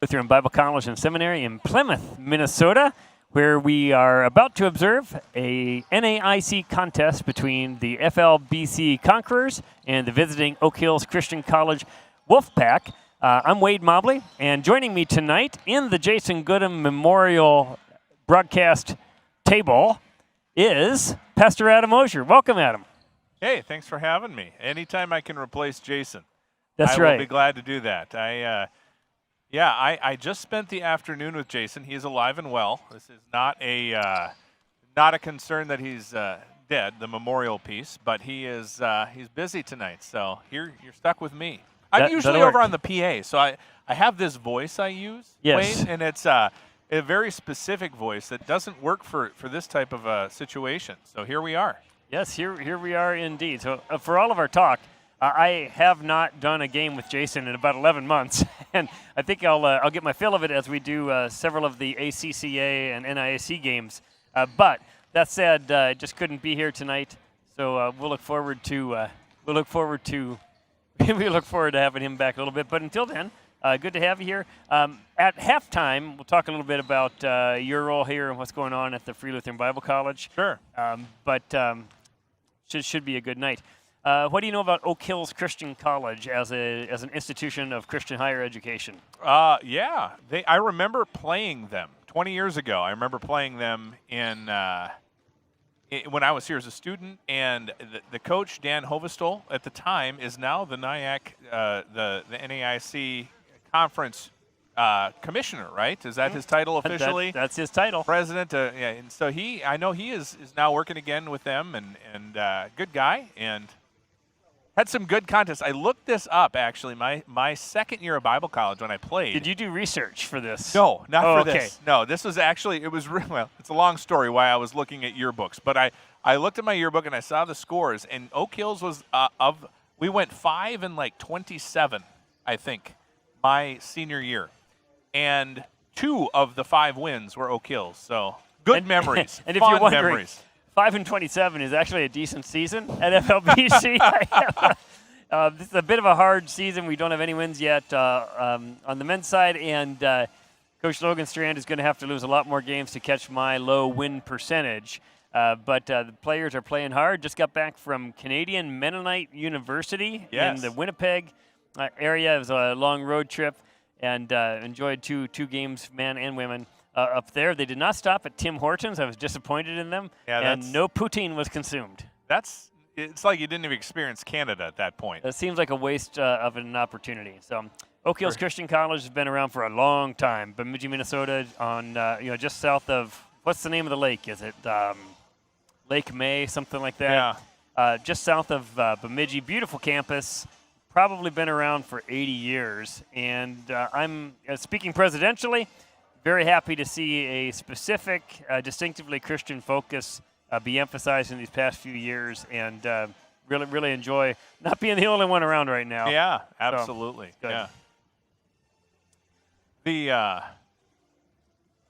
Lutheran Bible College and Seminary in Plymouth, Minnesota, where we are about to observe a NAIC contest between the FLBC Conquerors and the visiting Oak Hills Christian College Wolfpack. I'm Wade Mobley, and joining me tonight in the Jason Goodham Memorial broadcast table is Pastor Adam Osier. Welcome, Adam. Hey, thanks for having me. Anytime I can replace Jason, That's I right. will be glad to do that. I just spent the afternoon with Jason. He is alive and well. This is not a concern that he's dead, the memorial piece, but he's busy tonight. So here you're stuck with me. I'm usually over on the PA, so I have this voice I use, yes. Wade, and it's a very specific voice that doesn't work for this type of a situation. So here we are. Yes, here we are indeed. So for all of our talk, I have not done a game with Jason in about 11 months, and I think I'll get my fill of it as we do several of the ACCA and NIAC games. But that said, I just couldn't be here tonight, so we look forward to having him back a little bit. But until then, good to have you here. At halftime, we'll talk a little bit about your role here and what's going on at the Free Lutheran Bible College. Sure. Should be a good night. What do you know about Oak Hills Christian College as an institution of Christian higher education? I remember playing them 20 years ago. I remember playing them when I was here as a student, and the coach, Dan Hovestol, at the time, is now the NAIC conference commissioner, right? Is that his title officially? That's his title. President. And so I know he is now working again with them, and good guy, and had some good contests. I looked this up, actually, my second year of Bible college when I played. Did you do research for this? No, not for okay. this. No, this was actually, it's a long story why I was looking at yearbooks, but I looked at my yearbook and I saw the scores, and Oak Hills was we went 5-27, I think, my senior year. And 2 of the 5 wins were Oak Hills, so good memories. And if fun you're wondering, memories. 5-27 is actually a decent season at FLBC. This is a bit of a hard season. We don't have any wins yet on the men's side, and Coach Logan Strand is going to have to lose a lot more games to catch my low win percentage. But the players are playing hard. Just got back from Canadian Mennonite University in the Winnipeg area. It was a long road trip, and enjoyed two games, men and women, up there. They did not stop at Tim Hortons. I was disappointed in them, and no poutine was consumed. It's like you didn't even experience Canada at that point. It seems like a waste of an opportunity. So Oak Hills Christian College has been around for a long time. Bemidji, Minnesota, on just south of, what's the name of the lake? Is it Lake May, something like that? Yeah. Just south of Bemidji. Beautiful campus. Probably been around for 80 years. And I'm speaking presidentially, very happy to see a specific, distinctively Christian focus be emphasized in these past few years, and really enjoy not being the only one around right now. Yeah, absolutely. So,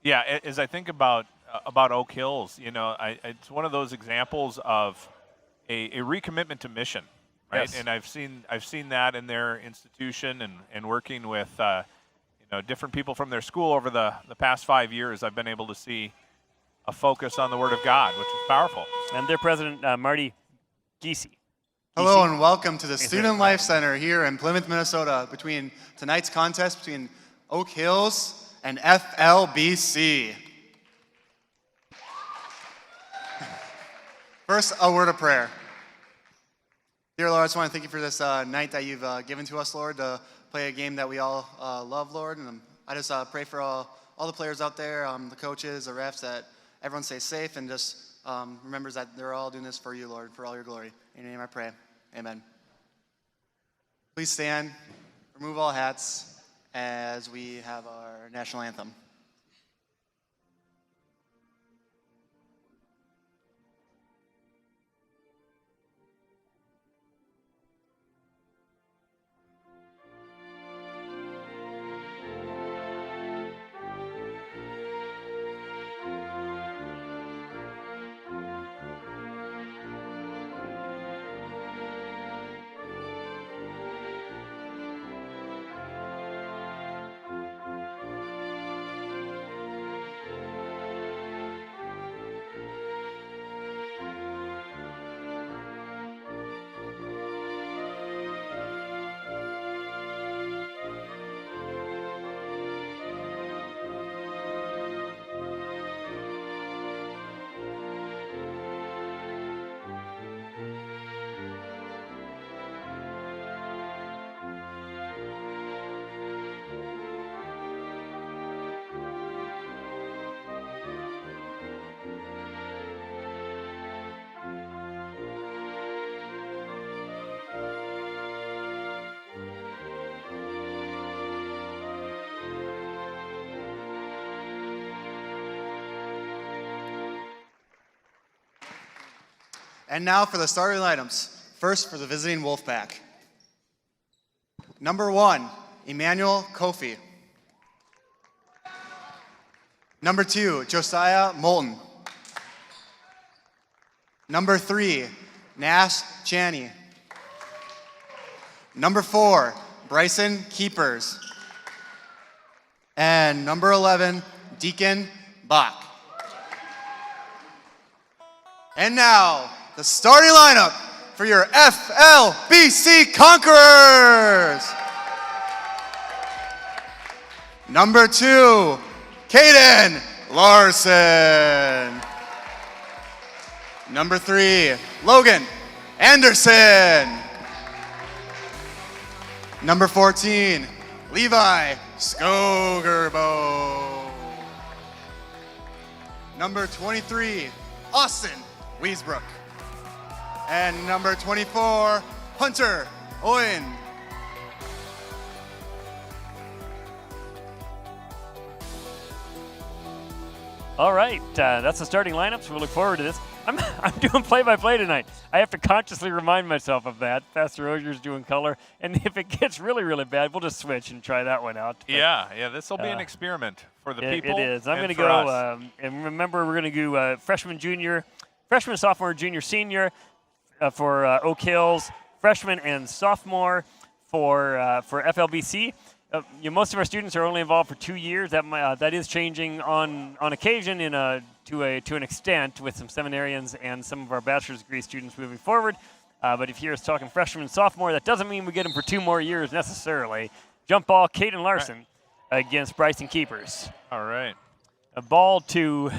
As I think about Oak Hills, it's one of those examples of a recommitment to mission, right? Yes. And I've seen that in their institution and working with different people from their school over the past 5 years. I've been able to see a focus on the Word of God, which is powerful. And their president, Marty Giese. Hello and welcome to the Student Life Center here in Plymouth, Minnesota, between tonight's contest between Oak Hills and FLBC. First, a word of prayer. Dear Lord, I just want to thank you for this night that you've given to us, Lord, to play a game that we all love, Lord. And I just pray for all the players out there, the coaches, the refs, that everyone stays safe and just remembers that they're all doing this for you, Lord, for all your glory. In your name I pray. Amen. Please stand, remove all hats as we have our national anthem. And now for the starting lineups. First for the visiting Wolfpack. Number 1, Emmanuel Kofi. Number 2, Josiah Moulton. Number 3, Nash Chaney. Number 4, Bryson Keepers. And number 11, Deacon Bach. And now, the starting lineup for your FLBC Conquerors. Number 2, Caden Larson. Number 3, Logan Anderson. Number 14, Levi Skogerbo. Number 23, Austin Wiesbrook. And number 24, Hunter Owen. All right, that's the starting lineup, so we'll look forward to this. I'm doing play-by-play tonight. I have to consciously remind myself of that. Pastor Rozier's doing color, and if it gets really, really bad, we'll just switch and try that one out. But, yeah, this will be an experiment for the people. It is. I'm going to go, and remember, we're going to do freshman, sophomore, junior, senior for Oak Hills, freshman and sophomore for FLBC. Most of our students are only involved for 2 years. That is changing on occasion to an extent with some seminarians and some of our bachelor's degree students moving forward. But if you hear us talking freshman and sophomore, that doesn't mean we get them for 2 more years necessarily. Jump ball, Caden Larson against Bryson Keepers. All right. A ball to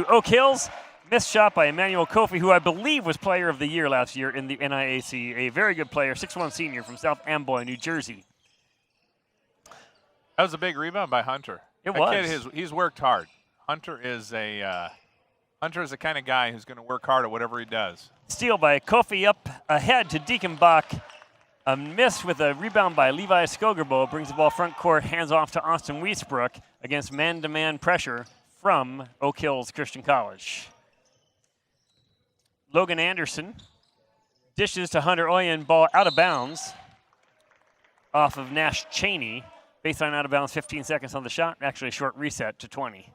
Oak Hills. Missed shot by Emmanuel Kofi, who I believe was player of the year last year in the NIAC. A very good player, 6'1" senior from South Amboy, New Jersey. That was a big rebound by Hunter. It that was. Kid, he's worked hard. Hunter is the kind of guy who's going to work hard at whatever he does. Steal by Kofi up ahead to Deacon Bach. A miss with a rebound by Levi Skogerbo. Brings the ball front court, hands off to Austin Wiesbrook against man-to-man pressure from Oak Hills Christian College. Logan Anderson dishes to Hunter Oyen, ball out of bounds off of Nash Chaney. Baseline out of bounds, 15 seconds on the shot. Actually, a short reset to 20.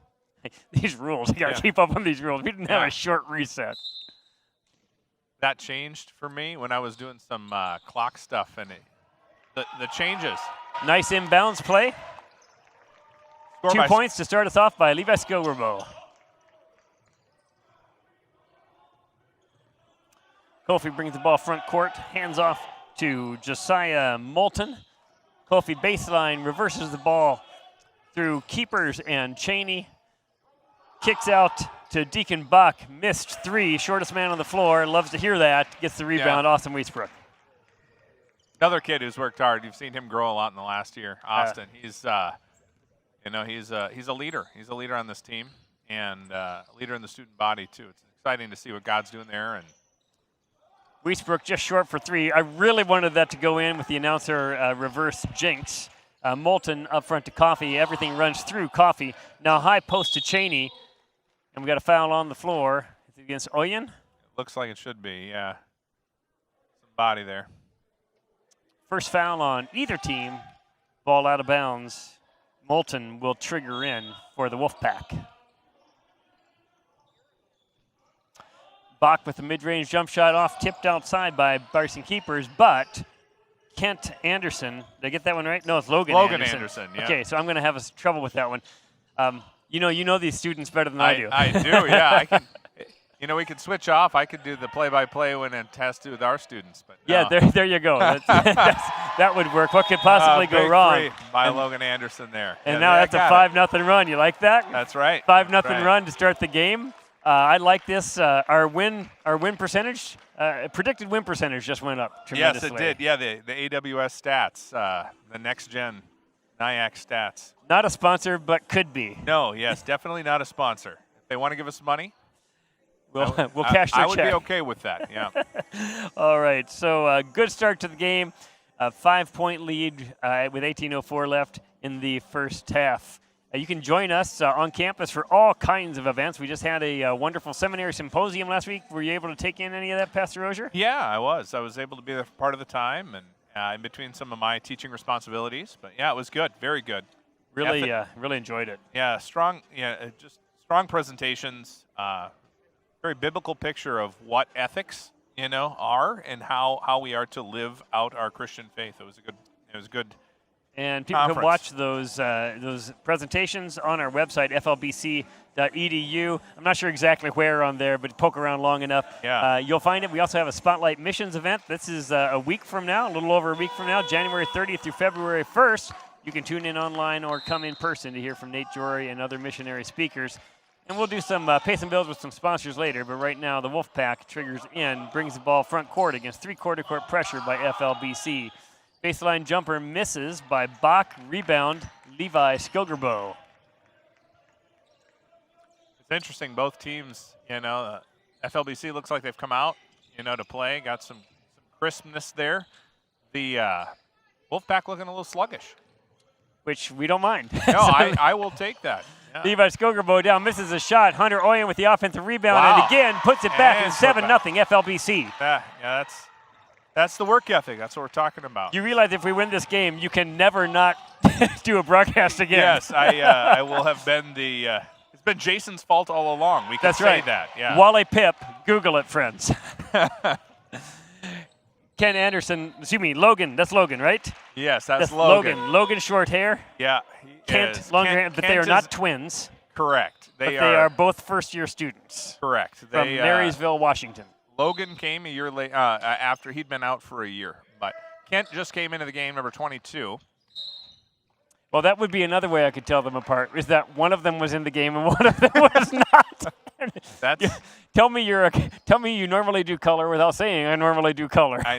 These rules, you got to keep up on these rules. We didn't have a short reset. That changed for me when I was doing some clock stuff, and the changes. Nice inbounds play. 2 points to start us off by Levi Skogerbo. Kofi brings the ball front court, hands off to Josiah Moulton. Kofi baseline, reverses the ball through Keepers and Chaney. Kicks out to Deacon Bach, missed 3, shortest man on the floor, loves to hear that, gets the rebound, Austin Wiesbrook. Another kid who's worked hard. You've seen him grow a lot in the last year. Austin, he's a leader. He's a leader on this team and a leader in the student body too. It's exciting to see what God's doing there. And Wiesbrook just short for 3. I really wanted that to go in with the announcer reverse jinx. Moulton up front to Coffey. Everything runs through Coffey. Now high post to Chaney. And we got a foul on the floor. Is it against Oyen? Looks like it should be, yeah. Some body there. First foul on either team. Ball out of bounds. Moulton will trigger in for the Wolfpack. Bach with the mid-range jump shot off, tipped outside by Bryson Keepers, but Kent Anderson, did I get that one right? No, it's Logan Anderson. Yeah. Okay, so I'm going to have trouble with that one. You know these students better than I do. I do, yeah. I can. We could switch off. I could do the play-by-play when it has to with our students. But no. Yeah, there you go. That would work. What could possibly go wrong? Big three by Logan Anderson there. And now that's a 5-0 run. You like that? That's right. 5-0 run to start the game. I like this. Our win percentage, predicted win percentage just went up tremendously. Yes, it did. Yeah, the AWS stats, the next-gen NIAC stats. Not a sponsor, but could be. No, yes, definitely not a sponsor. If they want to give us money, we'll cash their check. I would be okay with that, yeah. All right, so good start to the game. A 5-point lead with 18:04 left in the first half. You can join us on campus for all kinds of events. We just had a wonderful seminary symposium last week. Were you able to take in any of that, Pastor Rozier? Yeah, I was. I was able to be there for part of the time and in between some of my teaching responsibilities. But yeah, it was good. Very good. Really enjoyed it. Yeah, strong. Yeah, just strong presentations. Very biblical picture of what ethics, are and how we are to live out our Christian faith. It was good. And people can watch those presentations on our website, flbc.edu. I'm not sure exactly where on there, but poke around long enough. Yeah. You'll find it. We also have a Spotlight Missions event. This is a week from now, a little over a week from now, January 30th through February 1st. You can tune in online or come in person to hear from Nate Jory and other missionary speakers. And we'll do some pay some bills with some sponsors later, but right now the Wolfpack triggers in, brings the ball front court against three-quarter court pressure by FLBC. Baseline jumper misses by Bach. Rebound, Levi Skilgerbo. It's interesting. Both teams, FLBC looks like they've come out, to play. Got some crispness there. The Wolfpack looking a little sluggish. Which we don't mind. No, I will take that. Yeah. Levi Skilgerbo down, misses a shot. Hunter Oyen with the offensive rebound, and again puts it back, and 7-0 FLBC. Yeah, that's the work ethic. That's what we're talking about. You realize if we win this game, you can never not do a broadcast again. Yes, I will have been it's been Jason's fault all along. We can say that. Yeah. Wally Pip, Google it, friends. Ken Anderson, Logan. That's Logan, right? Yes, that's Logan. Logan, short hair. Yeah. Kent, longer hair, but they are not twins. Correct. They are both first-year students. Correct. From Marysville, Washington. Logan came a year late after he'd been out for a year, but Kent just came into the game, number 22. Well, that would be another way I could tell them apart, is that one of them was in the game and one of them was not. Tell me you normally do color without saying I normally do color. I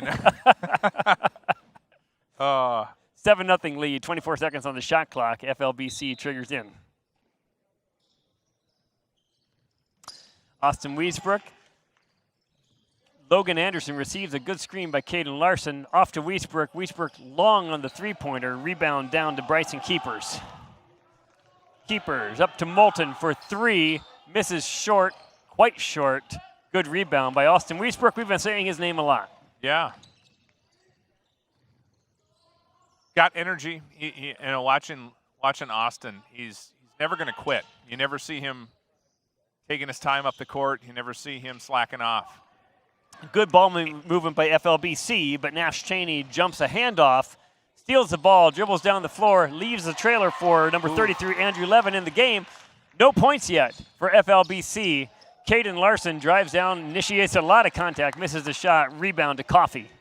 know. 7-0 lead, 24 seconds on the shot clock. FLBC triggers in. Austin Wiesbrook. Logan Anderson receives a good screen by Caden Larson. Off to Wiesbrook. Wiesbrook long on the three-pointer. Rebound down to Bryson Keepers. Keepers up to Moulton for three. Misses short, quite short. Good rebound by Austin Wiesbrook. We've been saying his name a lot. Yeah. Got energy. Watching Austin, he's never going to quit. You never see him taking his time up the court. You never see him slacking off. Good ball movement by FLBC, but Nash Cheney jumps a handoff, steals the ball, dribbles down the floor, leaves the trailer for number 33, Andrew Levin, in the game. No points yet for FLBC. Caden Larson drives down, initiates a lot of contact, misses the shot, rebound to Coffey.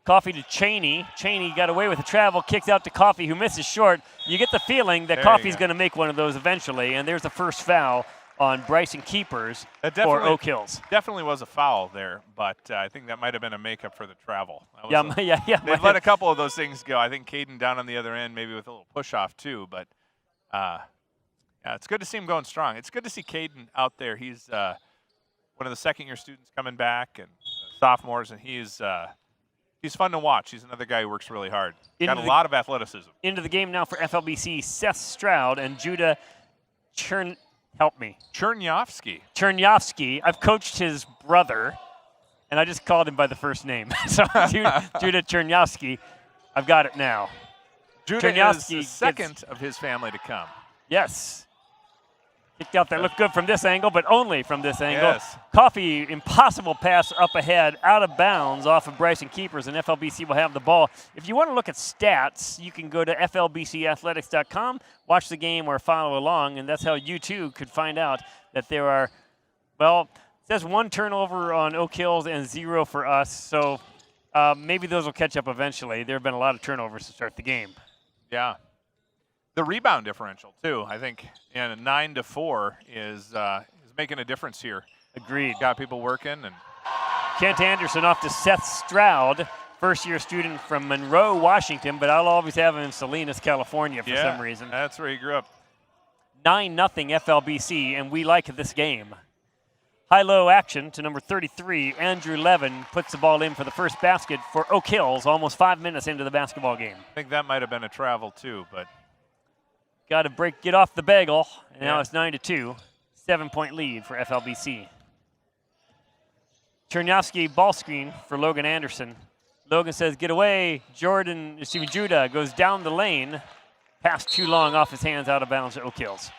Coffey to Cheney. Cheney got away with the travel, kicks out to Coffey, who misses short. You get the feeling that Coffey's going to make one of those eventually, and there's the first foul on Bryson Keepers for Oak Hills. Definitely was a foul there, but I think that might have been a makeup for the travel. Yeah. They've let a couple of those things go. I think Caden down on the other end, maybe with a little push-off too, but it's good to see him going strong. It's good to see Caden out there. He's one of the second-year students coming back and sophomores, and he's fun to watch. He's another guy who works really hard. Got a lot of athleticism. Into the game now for FLBC, Seth Stroud and Judah Chernyovsky. I've coached his brother, and I just called him by the first name. So Judah Chernyovsky, I've got it now. Judah is the second of his family to come. Yes. Kicked out that looked good from this angle, but only from this angle. Yes. Coffey, impossible pass up ahead, out of bounds off of Bryson Keepers, and FLBC will have the ball. If you want to look at stats, you can go to flbcathletics.com, watch the game or follow along, and that's how you too could find out that there are, it says 1 turnover on Oak Hills and 0 for us, so maybe those will catch up eventually. There have been a lot of turnovers to start the game. Yeah. The rebound differential, too, I think, 9-4 is making a difference here. Agreed. Got people working. And Kent Anderson off to Seth Stroud, first-year student from Monroe, Washington, but I'll always have him in Salinas, California for some reason. That's where he grew up. 9-0 FLBC, and we like this game. High-low action to number 33, Andrew Levin, puts the ball in for the first basket for Oak Hills, almost 5 minutes into the basketball game. I think that might have been a travel too, but Got to get off the bagel, and Yeah. now it's 9-2, 7-point lead for FLBC. Chernyavsky ball screen for Logan Anderson. Logan says, get away. Judah goes down the lane. Pass too long off his hands, out of bounds to Oak Hills.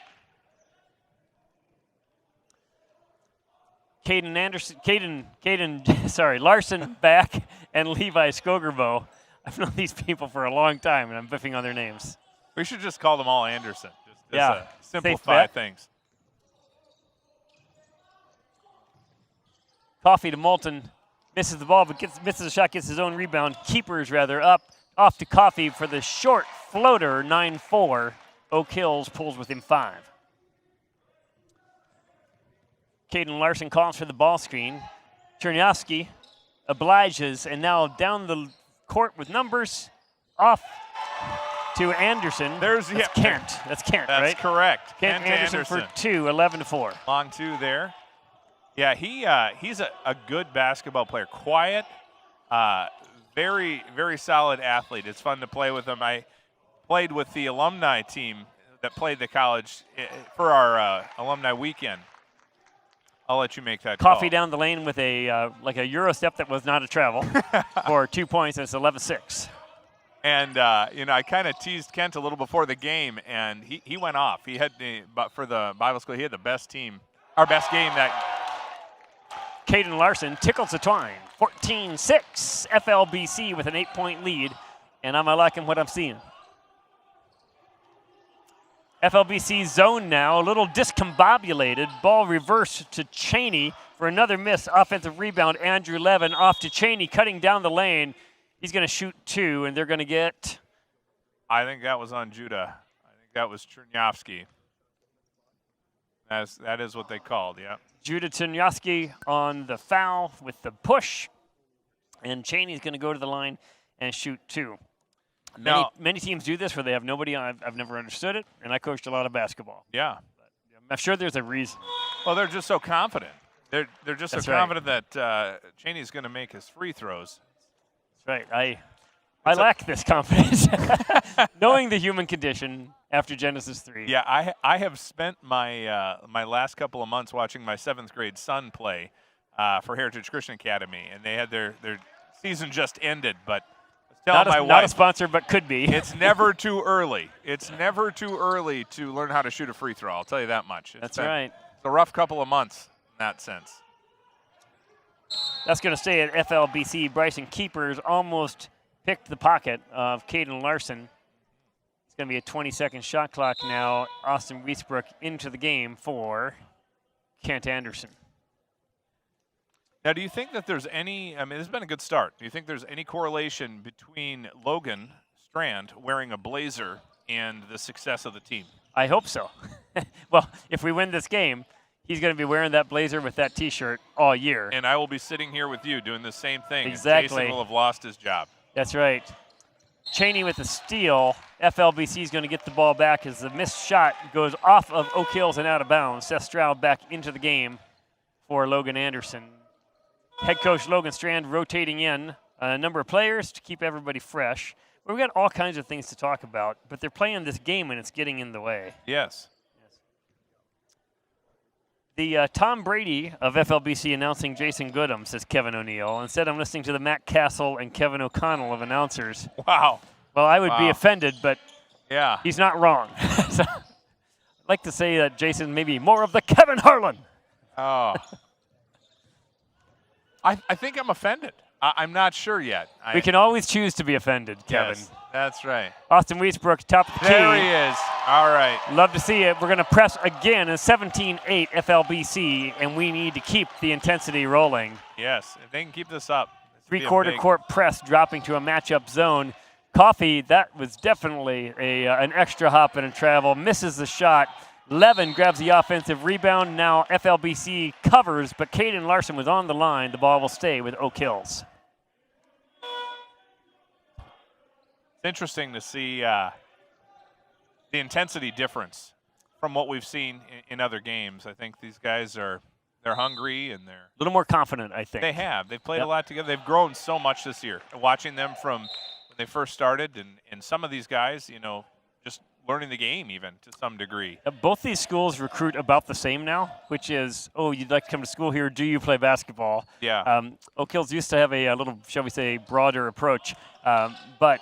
Larson back, and Levi Skogerbo. I've known these people for a long time, and I'm biffing on their names. we should just call them all Anderson. Just Yeah. simplify bet. things. Coffee to Moulton. Misses the ball, but misses the shot, gets his own rebound. Keepers, rather, up. Off to Coffee for the short floater, 9-4. Oak Hills pulls within 5. Caden Larson calls for the ball screen. Chernyavsky obliges, and now down the court with numbers. Off to Anderson. There's That's Kent. That's Kent, That's right? correct. Kent Anderson for 2, 11-4. Long two there. Yeah, he's a good basketball player. Quiet, very, very solid athlete. It's fun to play with him. I played with the alumni team that played the college for our alumni weekend. I'll let you make that Coffee call. down the lane with a like a Euro step that was not a travel for 2 points, and it's 11-6. And I kind of teased Kent a little before the game, and he went off. He had but for the Bible school, he had the best team, our best game that. Caden Larson tickles the twine. 14-6. FLBC with an 8-point lead, and I'm liking what I'm seeing. FLBC zone now, a little discombobulated. Ball reversed to Cheney for another miss. Offensive rebound, Andrew Levin off to Cheney, cutting down the lane. He's going to shoot 2, and they're going to get. I think that was on Judah. I think that was Chernyavsky. That is what they called, yeah. Judah Chernyavsky on the foul with the push, and Cheney's going to go to the line and shoot 2. Many teams do this where they have nobody on. I've never understood it, and I coached a lot of basketball. Yeah. I'm sure there's a reason. Well, they're just so confident. They're just That's so right. confident that Cheney's going to make his free throws. That's right. I lack this confidence, knowing the human condition after Genesis 3. Yeah, I have spent my my last couple of months watching my 7th grade son play for Heritage Christian Academy, and they had their season just ended, but Not a sponsor, but could be. It's never too early. It's never too early to learn how to shoot a free throw. I'll tell you that much. That's right. It's a rough couple of months in that sense. That's going to stay at FLBC. Bryson Keepers almost picked the pocket of Caden Larson. It's going to be a 20-second shot clock now. Austin Wiesbrook into the game for Kent Anderson. Now, do you think that there's any, this has been a good start. Do you think there's any correlation between Logan Strand wearing a blazer and the success of the team? I hope so. Well, if we win this game, he's going to be wearing that blazer with that T-shirt all year. And I will be sitting here with you doing the same thing. Exactly. And Jason will have lost his job. That's right. Cheney with the steal. FLBC is going to get the ball back as the missed shot goes off of Oak Hills and out of bounds. Seth Stroud back into the game for Logan Anderson. Head coach Logan Strand rotating in a number of players to keep everybody fresh. We've got all kinds of things to talk about, but they're playing this game and it's getting in the way. Yes. The Tom Brady of FLBC announcing Jason Goodham, says Kevin O'Neill. Instead, I'm listening to the Matt Castle and Kevin O'Connell of announcers. Wow. Well, I would be offended, but yeah, he's not wrong. So, I'd like to say that Jason maybe more of the Kevin Harlan. Oh. I think I'm offended. I'm not sure yet. We can always choose to be offended, Kevin. Yes, that's right. Austin Wiesbrook, top of the key. There he is. All right. Love to see it. We're going to press again in 17-8 FLBC, and we need to keep the intensity rolling. Yes, if they can keep this up. Three-quarter court press dropping to a matchup zone. Coffee, that was definitely an extra hop and a travel. Misses the shot. Levin grabs the offensive rebound. Now FLBC covers, but Caden Larson was on the line. The ball will stay with Oak Hills. It's interesting to see the intensity difference from what we've seen in other games. I think these guys are they're hungry and they're a little more confident, I think. They have. They've played a lot together. They've grown so much this year. Watching them from when they first started, and some of these guys, just learning the game even to some degree. Both these schools recruit about the same now, which is, oh, you'd like to come to school here, do you play basketball? Yeah. Oak Hills used to have a little, shall we say, broader approach, but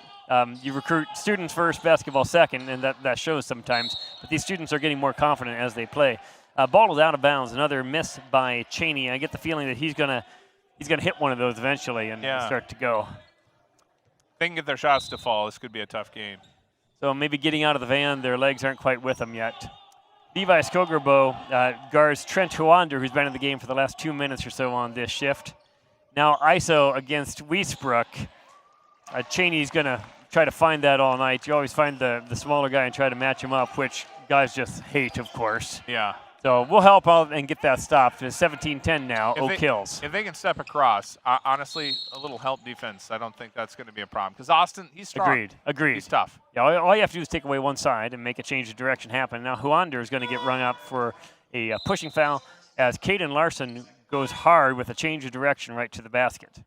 you recruit students first, basketball second, and that shows sometimes. But these students are getting more confident as they play. Ball is out of bounds. Another miss by Cheney. I get the feeling that he's gonna hit one of those eventually and start to go. If they can get their shots to fall, this could be a tough game. So maybe getting out of the van, their legs aren't quite with them yet. Levi Skogerbo guards Trent Huander, who's been in the game for the last 2 minutes or so on this shift. Now ISO against Wiesbrook. Cheney's going to try to find that all night. You always find the smaller guy and try to match him up, which guys just hate, of course. Yeah. So we'll help out and get that stopped. It's 17-10 now, Oak Hills. If they can step across, honestly, a little help defense, I don't think that's going to be a problem. Because Austin, he's strong. Agreed. He's tough. Yeah, all you have to do is take away one side and make a change of direction happen. Now Huander is going to get rung up for a pushing foul as Caden Larson goes hard with a change of direction right to the basket.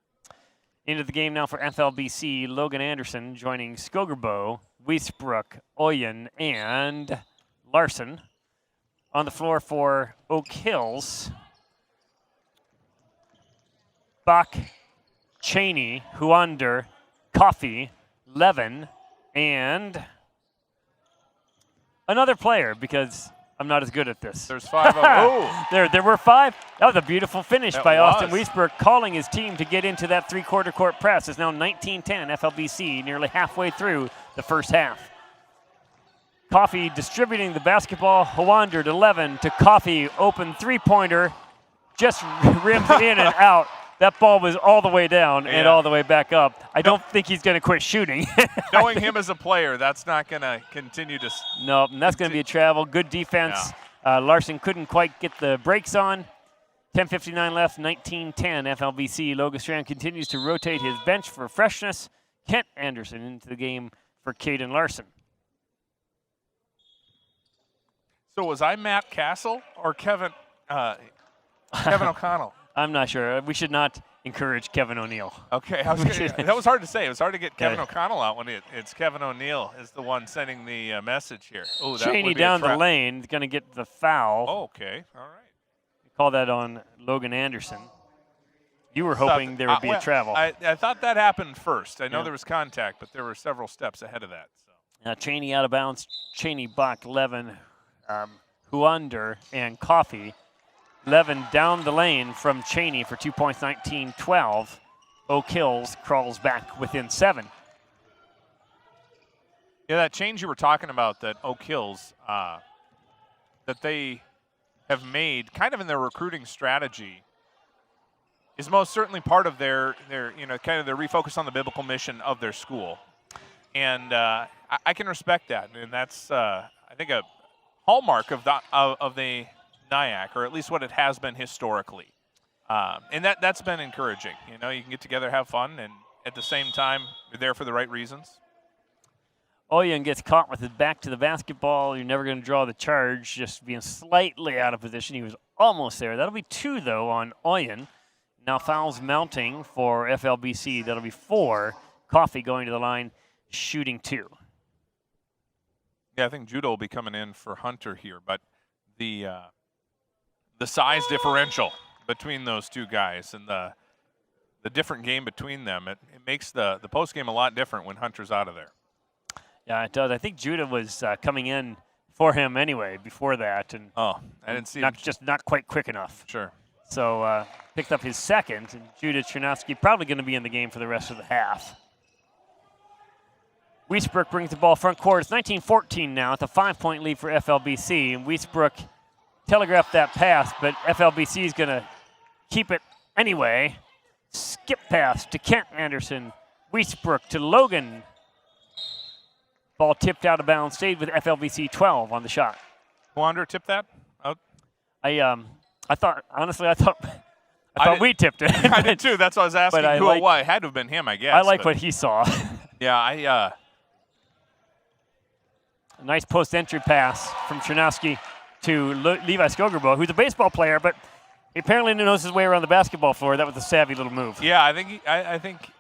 Into the game now for FLBC, Logan Anderson joining Skogerbo, Wiesbrook, Oyen, and Larson. On the floor for Oak Hills, Bach, Cheney, Huander, Coffey, Levin, and another player because I'm not as good at this. There's 5 of them. Oh. There were 5. That was a beautiful finish by Austin was. Wiesbrook, calling his team to get into that three-quarter court press. It's now 19-10 FLBC, nearly halfway through the first half. Coffey distributing the basketball. Huander to Levin to Coffey. Open three-pointer. Just rims in and out. That ball was all the way down and all the way back up. I don't think he's going to quit shooting. Knowing him as a player, that's not going to continue to. No, and that's going to be a travel. Good defense. Yeah. Larson couldn't quite get the brakes on. 10:59 left, 19-10 FLBC. Logan Strand continues to rotate his bench for freshness. Kent Anderson into the game for Caden Larson. So was I Matt Castle or Kevin O'Connell? I'm not sure. We should not encourage Kevin O'Neill. Okay, that was hard to say. It was hard to get Kevin O'Connell out when it's Kevin O'Neill is the one sending the message here. Oh, that Cheney would be down the lane, going to get the foul. Oh, okay, all right. Call that on Logan Anderson. You were hoping there would be a travel. I thought that happened first. I know there was contact, but there were several steps ahead of that. So. Now Cheney out of bounds. Cheney, Bach, Levin, Huander, and Coffey. Levin down the lane from Cheney for 2 points, 19-12. Oak Hills crawls back within 7. Yeah, that change you were talking about that Oak Hills, that they have made kind of in their recruiting strategy is most certainly part of their kind of their refocus on the biblical mission of their school. And I can respect that. And that's, I think, a hallmark of the NIAC, or at least what it has been historically. And that's been encouraging. You can get together, have fun, and at the same time, you're there for the right reasons. Oyen gets caught with his back to the basketball. You're never going to draw the charge, just being slightly out of position. He was almost there. That'll be 2, though, on Oyen. Now fouls mounting for FLBC. That'll be 4. Coffey going to the line, shooting 2. Yeah, I think Judah will be coming in for Hunter here, but the size differential between those two guys and the different game between them, it makes the post game a lot different when Hunter's out of there. Yeah, it does. I think Judah was coming in for him anyway before that, and I didn't see not quite quick enough. Sure. So picked up his second, and Judah Chernovsky probably going to be in the game for the rest of the half. Wiesbrook brings the ball front court. It's 19-14 now. It's a 5-point lead for FLBC, and Wiesbrook telegraphed that pass, but FLBC is going to keep it anyway. Skip pass to Kent Anderson. Wiesbrook to Logan. Ball tipped out of bounds. Stayed with FLBC 12 on the shot. Wander tipped that out? I thought we tipped it. I did too. That's what I was asking who it was. It had to have been him, I guess. I like what he saw. Yeah, A nice post-entry pass from Chernovsky to Levi Skogerbo, who's a baseball player, but apparently knows his way around the basketball floor. That was a savvy little move. Yeah, I think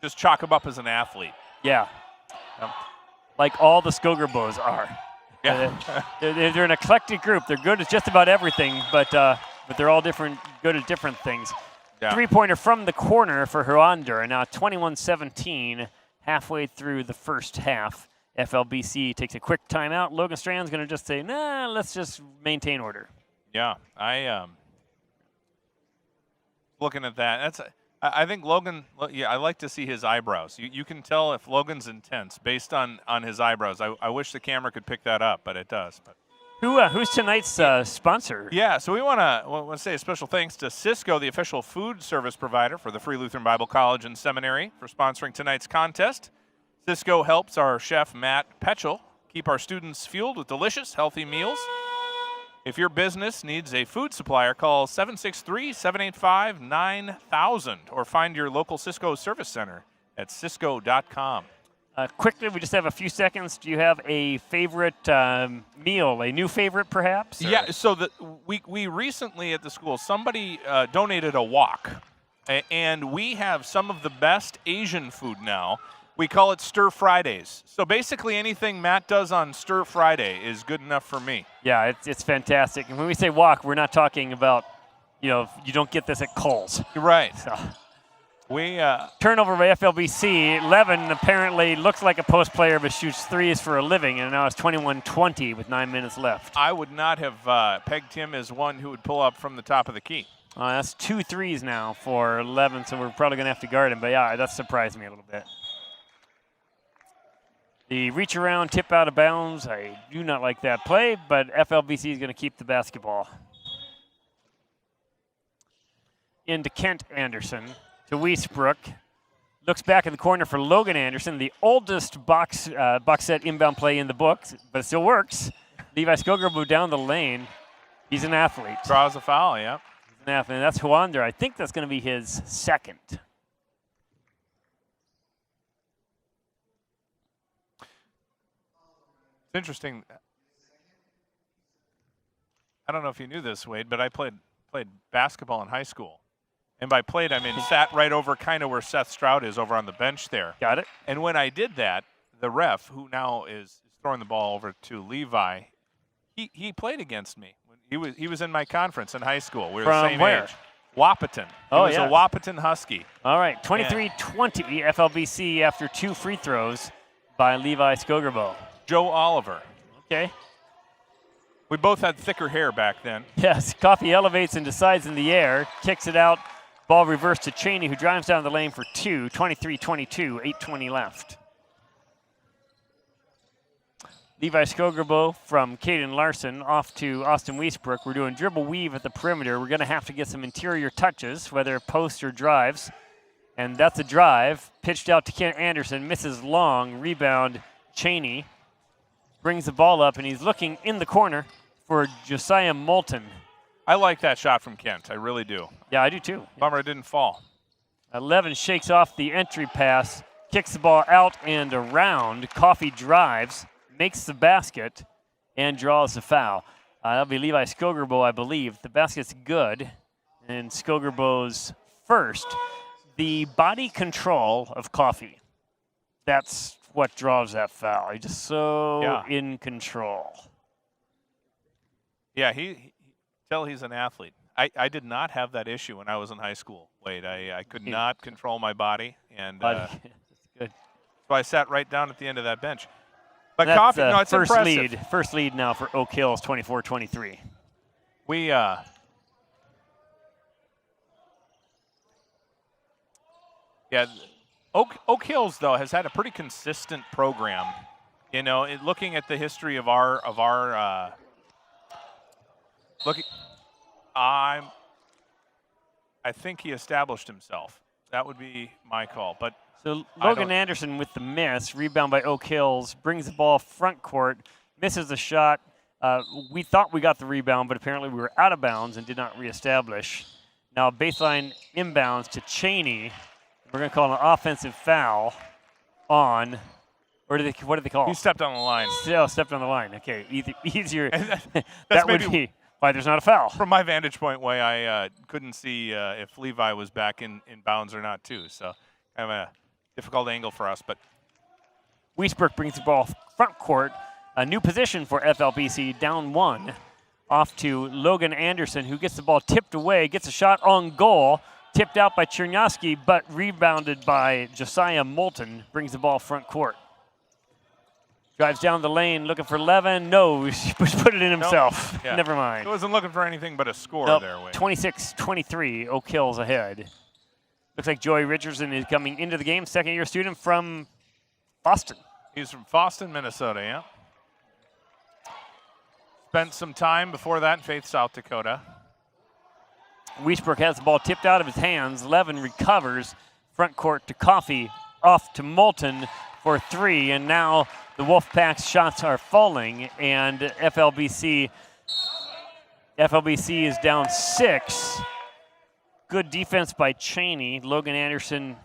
just chalk him up as an athlete. Yeah. Like all the Skogerbos are. Yeah. They're an eclectic group. They're good at just about everything, but they're all good at different things. Yeah. Three-pointer from the corner for Huander, and now 21-17 halfway through the first half. FLBC takes a quick timeout. Logan Strand's going to just say, nah, let's just maintain order. Yeah, looking at that. I think Logan. Yeah, I like to see his eyebrows. You can tell if Logan's intense based on his eyebrows. I wish the camera could pick that up, but it does. But Who's tonight's sponsor? yeah, so we want to say a special thanks to Cisco, the official food service provider for the Free Lutheran Bible College and Seminary, for sponsoring tonight's contest. Cisco helps our chef Matt Petchel keep our students fueled with delicious, healthy meals. If your business needs a food supplier, call 763-785-9000 or find your local Cisco service center at cisco.com. Quickly, we just have a few seconds. Do you have a favorite meal, a new favorite perhaps? Or? Yeah, so we recently at the school, somebody donated a wok, and we have some of the best Asian food now. We call it Stir Fridays. So basically anything Matt does on Stir Friday is good enough for me. Yeah, it's fantastic. And when we say wok, we're not talking about, you don't get this at Kohl's. You're right. So. We Turnover by FLBC. Levin apparently looks like a post player but shoots threes for a living, and now it's 21-20 with 9 minutes left. I would not have pegged him as one who would pull up from the top of the key. That's 2 threes now for Levin, so we're probably going to have to guard him. But, yeah, that surprised me a little bit. The reach around, tip out of bounds. I do not like that play, but FLBC is going to keep the basketball. Into Kent Anderson to Wiesbrook. Looks back in the corner for Logan Anderson, the oldest box set inbound play in the book, but it still works. Levi Skogerbo down the lane. He's an athlete. Draws a foul, yeah. He's an athlete. That's Huander. I think that's going to be his second. It's interesting. I don't know if you knew this, Wade, but I played basketball in high school. And by played, I mean sat right over kind of where Seth Stroud is over on the bench there. Got it. And when I did that, the ref, who now is throwing the ball over to Levi, he played against me. He was in my conference in high school. We were the same age. Wahpeton. He was a Wahpeton Husky. All right, 23-20 FLBC after 2 free throws by Levi Skogerbo. Joe Oliver. Okay. We both had thicker hair back then. Yes, Coffey elevates and decides in the air, kicks it out. Ball reversed to Cheney, who drives down the lane for 2, 23-22, 8:20 left. Levi Skogerbo from Caden Larson off to Austin Wiesbrook. We're doing dribble weave at the perimeter. We're going to have to get some interior touches, whether post or drives. And that's a drive. Pitched out to Kent Anderson, misses long, rebound Cheney. Brings the ball up, and he's looking in the corner for Josiah Moulton. I like that shot from Kent. I really do. Yeah, I do too. Bummer it didn't fall. 11 shakes off the entry pass, kicks the ball out and around. Coffey drives, makes the basket, and draws the foul. That'll be Levi Skogerbo, I believe. The basket's good, and Skogerbo's first. The body control of Coffey, that's what draws that foul. He's just so in control. Yeah, he's an athlete. I did not have that issue when I was in high school, Wade. I could not control my body, and that's good. So I sat right down at the end of that bench. But that's, Coffey, no, it's first impressive. First lead now for Oak Hills, 24-23. We Oak Hills, though, has had a pretty consistent program. You know, looking at the history of our I think he established himself. That would be my call. But so Logan Anderson with the miss, rebound by Oak Hills, brings the ball front court, misses the shot. We thought we got the rebound, but apparently we were out of bounds and did not reestablish. Now baseline inbounds to Cheney. We're going to call an offensive foul on, what do they call? He stepped on the line. Still stepped on the line. Okay, easier. that would be why there's not a foul. From my vantage point, why I couldn't see if Levi was back in bounds or not, too. So kind of a difficult angle for us. But Wiesbrook brings the ball front court. A new position for FLBC, down 1. Off to Logan Anderson, who gets the ball tipped away, gets a shot on goal. Tipped out by Chernyavsky, but rebounded by Josiah Moulton. Brings the ball front court. Drives down the lane, looking for Levin. No, he put it in himself. Nope. Yeah. Never mind. He wasn't looking for anything but a score Nope. there. Wade. 26-23, Oak Hills ahead. Looks like Joey Richardson is coming into the game, second-year student from Boston. He's from Boston, Minnesota, yeah. Spent some time before that in Faith, South Dakota. Wiesbrook has the ball tipped out of his hands. Levin recovers. Front court to Coffey. Off to Moulton for 3. And now the Wolfpack's shots are falling. And FLBC is down 6. Good defense by Cheney. Logan Anderson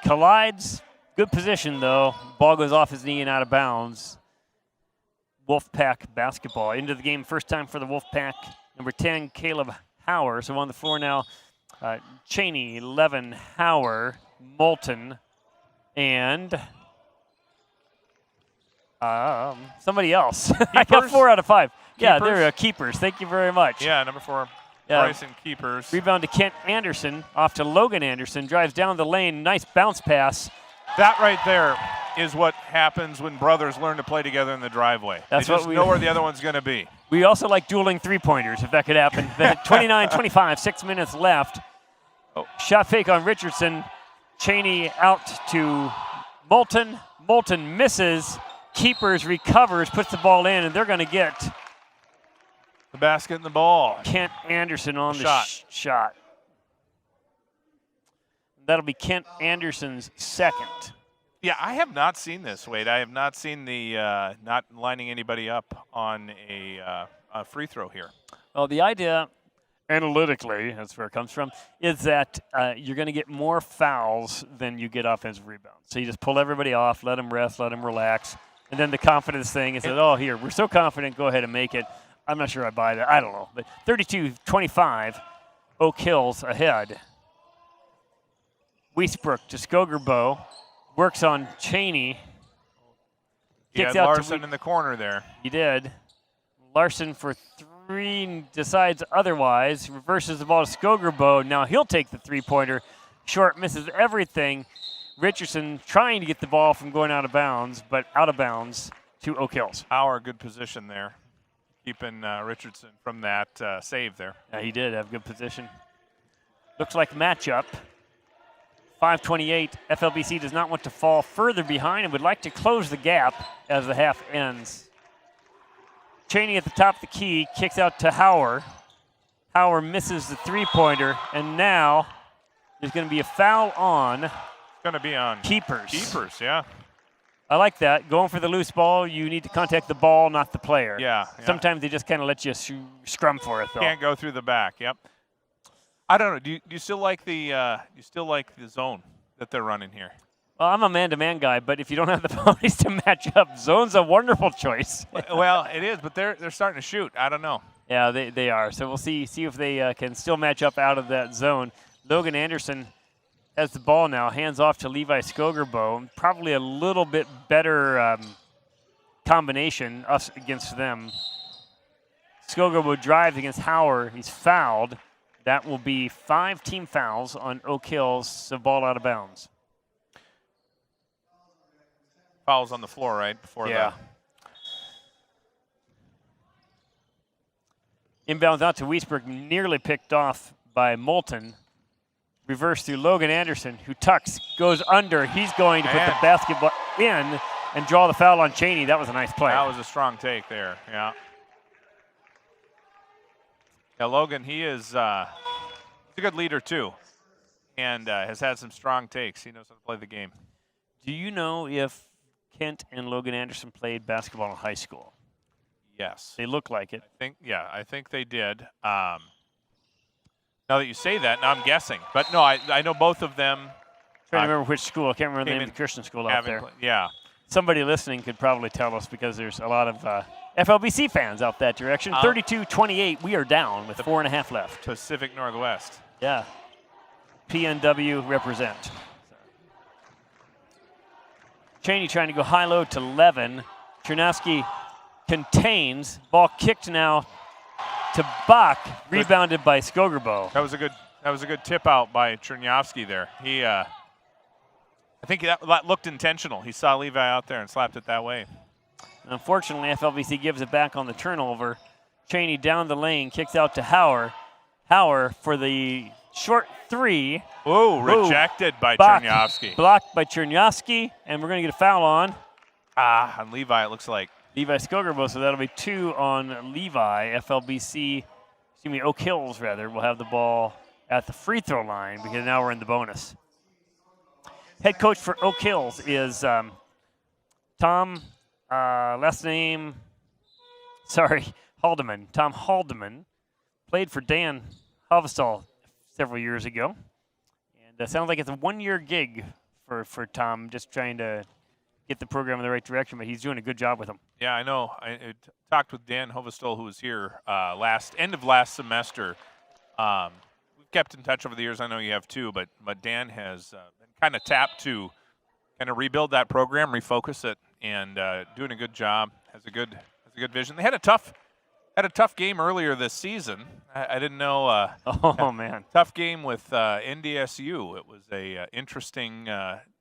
collides. Good position, though. Ball goes off his knee and out of bounds. Wolfpack basketball. Into the game first time for the Wolfpack. Number 10, Caleb Hauer. So on the floor now, Cheney, Levin, Hauer, Moulton, and somebody else. I got 4 out of 5. Yeah, they're keepers. Thank you very much. Yeah, number 4, Bryson Keepers. Rebound to Kent Anderson. Off to Logan Anderson. Drives down the lane. Nice bounce pass. That right there is what happens when brothers learn to play together in the driveway. That's they what just we know where the other one's going to be. We also like dueling three-pointers, if that could happen. 29-25, 6 minutes left. Shot fake on Richardson. Cheney out to Moulton. Moulton misses. Keepers recovers, puts the ball in, and they're going to get the basket and the ball. Kent Anderson on the shot. That'll be Kent Anderson's second. Yeah, I have not seen this, Wade. I have not seen the not lining anybody up on a free throw here. Well, the idea, analytically, that's where it comes from, is that you're going to get more fouls than you get offensive rebounds. So you just pull everybody off, let them rest, let them relax, and then the confidence thing is that, oh, here, we're so confident, go ahead and make it. I'm not sure I buy that. I don't know. But 32-25, Oak Hills ahead. Wiesbrook to Skogerbo. Works on Cheney. He had Larson in the corner there. He did. Larson for 3, decides otherwise. Reverses the ball to Skogerbo. Now he'll take the three-pointer. Short, misses everything. Richardson trying to get the ball from going out of bounds, but out of bounds to Oak Hills. Our good position there, keeping Richardson from that save there. Yeah, he did have good position. Looks like matchup. 5:28. FLBC does not want to fall further behind and would like to close the gap as the half ends. Cheney at the top of the key, kicks out to Hauer. Hauer misses the three-pointer, and now there's going to be a foul on. It's going to be on Keepers. Keepers, yeah. I like that. Going for the loose ball, you need to contact the ball, not the player. Yeah. Sometimes they just kind of let you scrum for it, though. Can't go through the back. Yep. I don't know. Do you still like the zone that they're running here? Well, I'm a man-to-man guy, but if you don't have the bodies to match up, zone's a wonderful choice. Well, it is, but they're starting to shoot. I don't know. Yeah, they are. So we'll see if they can still match up out of that zone. Logan Anderson has the ball now. Hands off to Levi Skogerbo. Probably a little bit better combination us against them. Skogerbo drives against Hauer. He's fouled. That will be 5 team fouls on Oak Hills, so ball out of bounds. Fouls on the floor, right? Before that. Inbounds out to Wiesbrook, nearly picked off by Moulton. Reverse through Logan Anderson, who tucks, goes under. He's going to put the basketball in and draw the foul on Cheney. That was a nice play. That was a strong take there, yeah. Yeah, Logan, he's a good leader too, and has had some strong takes. He knows how to play the game. Do you know if Kent and Logan Anderson played basketball in high school? Yes. They look like it. I think they did. Now that you say that, now I'm guessing. But no, I know both of them. Trying to remember which school. I can't remember the name of the Christian school out there. Yeah. Somebody listening could probably tell us because there's a lot of FLBC fans out that direction. 32-28, we are down with 4.5 left. Pacific Northwest. Yeah. PNW represent. Cheney trying to go high-low to Levin. Chernowski contains. Ball kicked now to Bach, rebounded by Skogerbo. That was a good tip out by Chernyavsky there. He, I think that looked intentional. He saw Levi out there and slapped it that way. Unfortunately, FLBC gives it back on the turnover. Cheney down the lane, kicks out to Hauer. Hauer for the short three. Ooh, rejected by Chernyavsky. Blocked by Chernyavsky, and we're going to get a foul on. On Levi, it looks like. Levi Skogerbo, so that'll be 2 on Levi. FLBC, excuse me, Oak Hills, rather, will have the ball at the free throw line because now we're in the bonus. Head coach for Oak Hills is Tom, last name, Haldeman. Tom Haldeman. Played for Dan Hovestall several years ago. And it sounds like it's a 1-year gig for Tom, just trying to get the program in the right direction, but he's doing a good job with them. Yeah, I know. I talked with Dan Hovestall, who was here end of last semester. We've kept in touch over the years. I know you have too, but Dan has been kind of tapped to kind of rebuild that program, refocus it, and doing a good job. Has a good vision. They had a tough game earlier this season. I didn't know. Oh man, tough game with NDSU. It was a interesting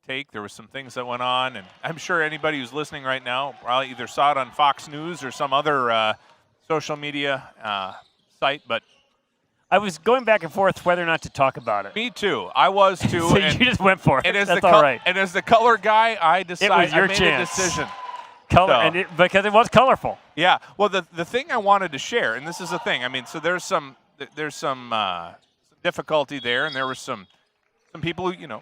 take. There were some things that went on, and I'm sure anybody who's listening right now probably either saw it on Fox News or some other social media site. But I was going back and forth whether or not to talk about it. Me too. I was too. So you just went for it. That's all right. And as the color guy, I decided. It was your I made chance. a decision. Color, because it was colorful. Yeah. Well, the thing I wanted to share, and this is the thing. I mean, so there's some difficulty there, and there were some people who,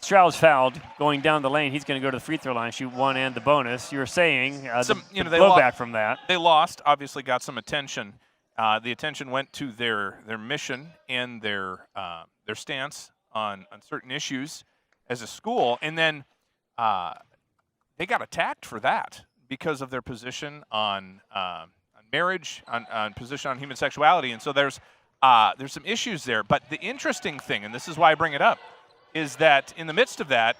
Stroud's fouled going down the lane. He's going to go to the free throw line, shoot 1 and the bonus. You were saying the blowback from that. They lost. Obviously, got some attention. The attention went to their mission and their stance on certain issues as a school, and then they got attacked for that because of their position on marriage, on position on human sexuality, and so there's some issues there. But the interesting thing, and this is why I bring it up, is that in the midst of that,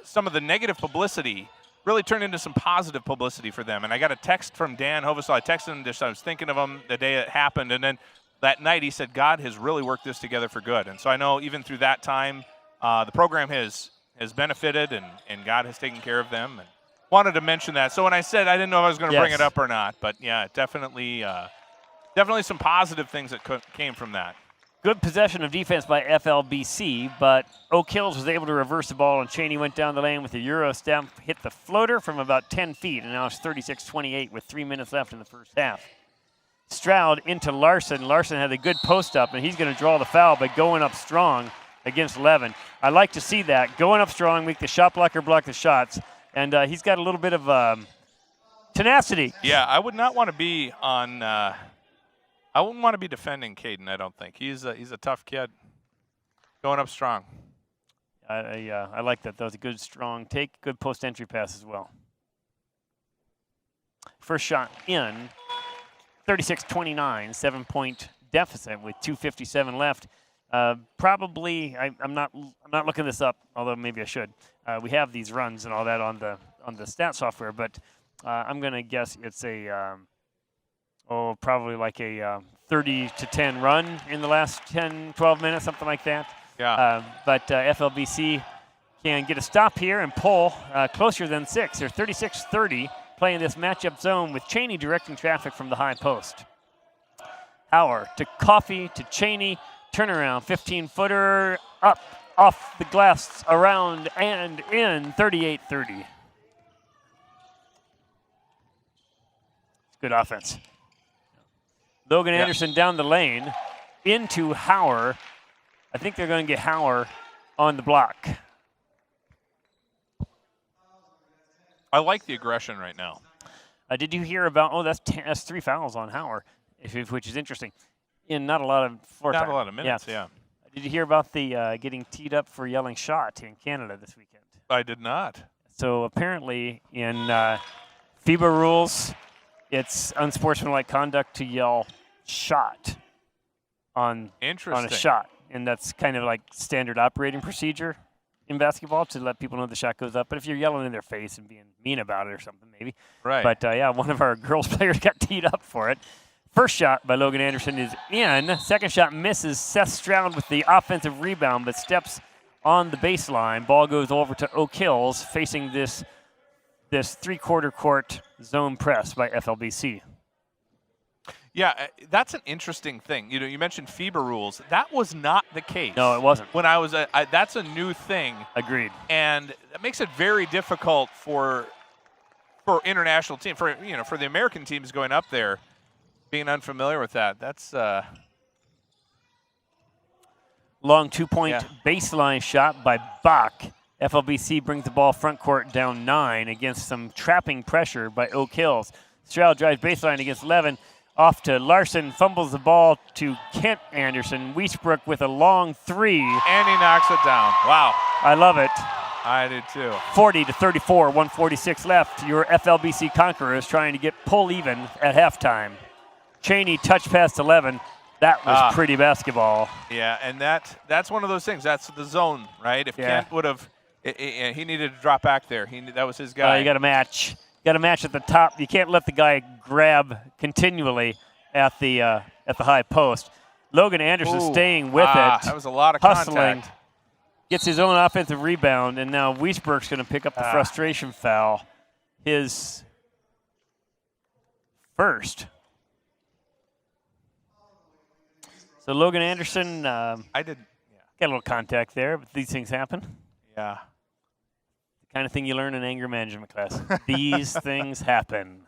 some of the negative publicity really turned into some positive publicity for them. And I got a text from Dan Hovestall. I texted him just, I was thinking of him the day it happened. And then that night he said, God has really worked this together for good. And so I know even through that time, the program has benefited and God has taken care of them. And wanted to mention that. So when I said I didn't know if I was going to bring it up or not, but yeah, definitely some positive things that came from that. Good possession of defense by FLBC, but Oak Hills was able to reverse the ball, and Cheney went down the lane with a Euro step, hit the floater from about 10 feet, and now it's 36-28 with 3 minutes left in the first half. Stroud into Larson. Larson had a good post up, and he's going to draw the foul by going up strong against Levin. I like to see that. Going up strong, make the shot blocker block the shots, and he's got a little bit of tenacity. Yeah, I would not want to be on I wouldn't want to be defending Caden, I don't think. He's a tough kid. Going up strong. I like that. That was a good, strong take. Good post-entry pass as well. First shot in. 36-29, 7-point deficit with 2:57 left. Probably, I'm not looking this up, although maybe I should. We have these runs and all that on the stat software, but I'm going to guess it's a probably like a 30-10 run in the last 10, 12 minutes, something like that. Yeah. But FLBC can get a stop here and pull closer than 6. They're 36-30, playing this matchup zone with Cheney directing traffic from the high post. Hauer to Coffey to Cheney. Turnaround, 15-footer, up, off the glass, around, and in, 38-30. Good offense. Logan Anderson down the lane into Hauer. I think they're going to get Hauer on the block. I like the aggression right now. Did you hear about, that's 3 fouls on Hauer, which is interesting. In not a lot of Not a lot of minutes, yeah. Did you hear about the getting teed up for yelling shot in Canada this weekend? I did not. So apparently in FIBA rules, it's unsportsmanlike conduct to yell shot on a shot. And that's kind of like standard operating procedure in basketball to let people know the shot goes up. But if you're yelling in their face and being mean about it or something, maybe. Right. But, yeah, one of our girls players got teed up for it. First shot by Logan Anderson is in. Second shot misses. Seth Stroud with the offensive rebound, but steps on the baseline. Ball goes over to Oak Hills, facing this three-quarter court zone press by FLBC. Yeah, that's an interesting thing. You know, you mentioned FIBA rules. That was not the case. No, it wasn't. When I was, that's a new thing. Agreed. And that makes it very difficult for international teams, for the American teams going up there, being unfamiliar with that. That's long 2-point baseline shot by Bach. FLBC brings the ball front court down 9 against some trapping pressure by Oak Hills. Stroud drives baseline against Levin. Off to Larson, fumbles the ball to Kent Anderson. Wiesbrook with a long 3. And he knocks it down. Wow. I love it. I did too. 40-34, 146 left. Your FLBC Conquerors trying to get pull even at halftime. Cheney touch pass to Levin. That was pretty basketball. Yeah, and that's one of those things. That's the zone, right? If Kent would have, he needed to drop back there. That was his guy. You got to match. Got to match at the top. You can't let the guy grab continually at the high post. Logan Anderson staying with it. That was a lot of hustling, contact. Gets his own offensive rebound, and now Wiesbrook's going to pick up the frustration foul. His first. So Logan Anderson got a little contact there, but these things happen. Yeah. Kind of thing you learn in anger management class. These things happen.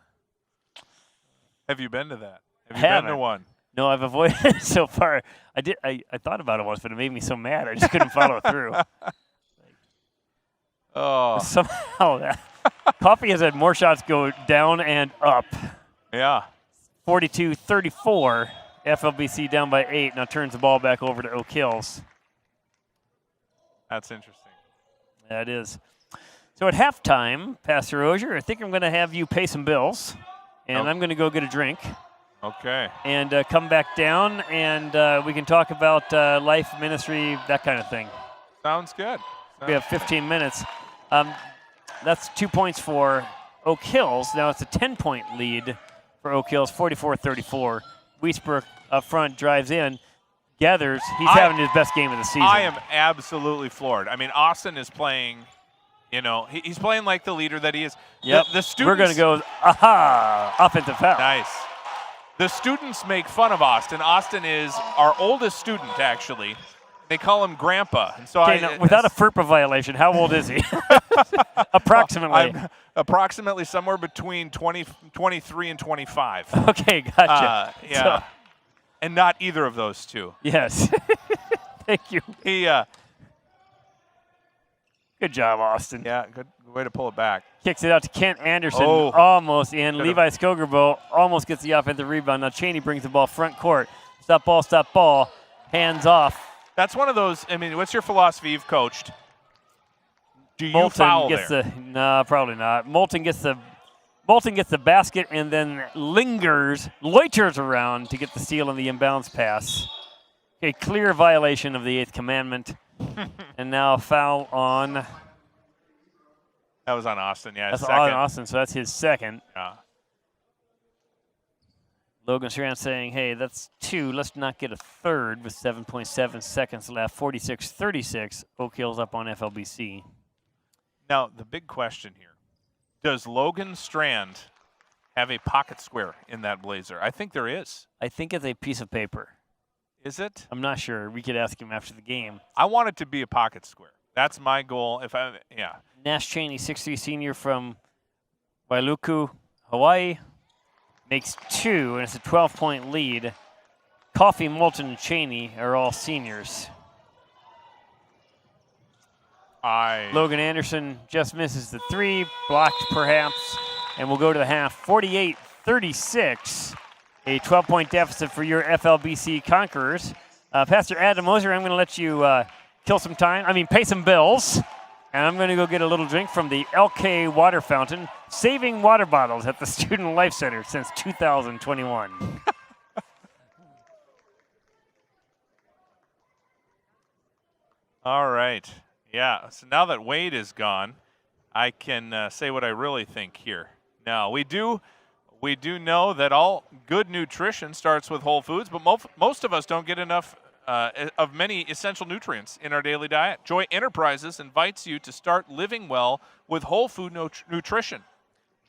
Have you been to that? Have you been to one? No, I've avoided it so far. I thought about it once, but it made me so mad I just couldn't follow through. Somehow, Coffee has had more shots go down and up. Yeah. 42-34. FLBC down by 8. Now turns the ball back over to Oak Hills. That's interesting. That is. So at halftime, Pastor Ozier, I think I'm going to have you pay some bills, and I'm going to go get a drink. Okay. And come back down, and we can talk about life, ministry, that kind of thing. Sounds good. We have 15 minutes. That's 2 points for Oak Hills. Now it's a 10-point lead for Oak Hills, 44-34. Wiesbrook up front drives in, gathers. He's having his best game of the season. I am absolutely floored. I mean, Austin is playing, he's playing like the leader that he is. Yep. The students, we're going to go, offensive foul. Nice. The students make fun of Austin. Austin is our oldest student, actually. They call him Grandpa. And so now, without a FERPA violation, how old is he? Approximately. Approximately somewhere between 23 and 25. Okay, gotcha. Yeah. And not either of those two. Yes. Thank you. Good job, Austin. Yeah, good way to pull it back. Kicks it out to Kent Anderson, almost in. Levi Skogerbo almost gets the offensive rebound. Now Cheney brings the ball front court. Stop ball, hands off. That's one of those, what's your philosophy you've coached? Do you Moulton foul gets there? No, probably not. Moulton gets the basket and then loiters around to get the steal on the inbounds pass. A clear violation of the 8th commandment. And now a foul on. That was on Austin, yeah. That's on Austin, so that's his second. Yeah. Logan Strand saying, hey, that's 2. Let's not get a third with 7.7 seconds left. 46-36. Oak Hills up on FLBC. Now, the big question here. Does Logan Strand have a pocket square in that blazer? I think there is. I think it's a piece of paper. Is it? I'm not sure. We could ask him after the game. I want it to be a pocket square. That's my goal. Nash Cheney, 6'3" senior from Wailuku, Hawaii, makes 2, and it's a 12-point lead. Coffee, Moulton, and Cheney are all seniors. Logan Anderson just misses the 3, blocked perhaps, and we'll go to the half. 48-36, a 12-point deficit for your FLBC Conquerors. Pastor Adam Moser, I'm going to let you kill some time. Pay some bills. And I'm going to go get a little drink from the LK water fountain, saving water bottles at the Student Life Center since 2021. All right. Yeah. So now that Wade is gone, I can say what I really think here. Now, we do know that all good nutrition starts with whole foods, but most of us don't get enough of many essential nutrients in our daily diet. Joy Enterprises invites you to start living well with whole food nutrition.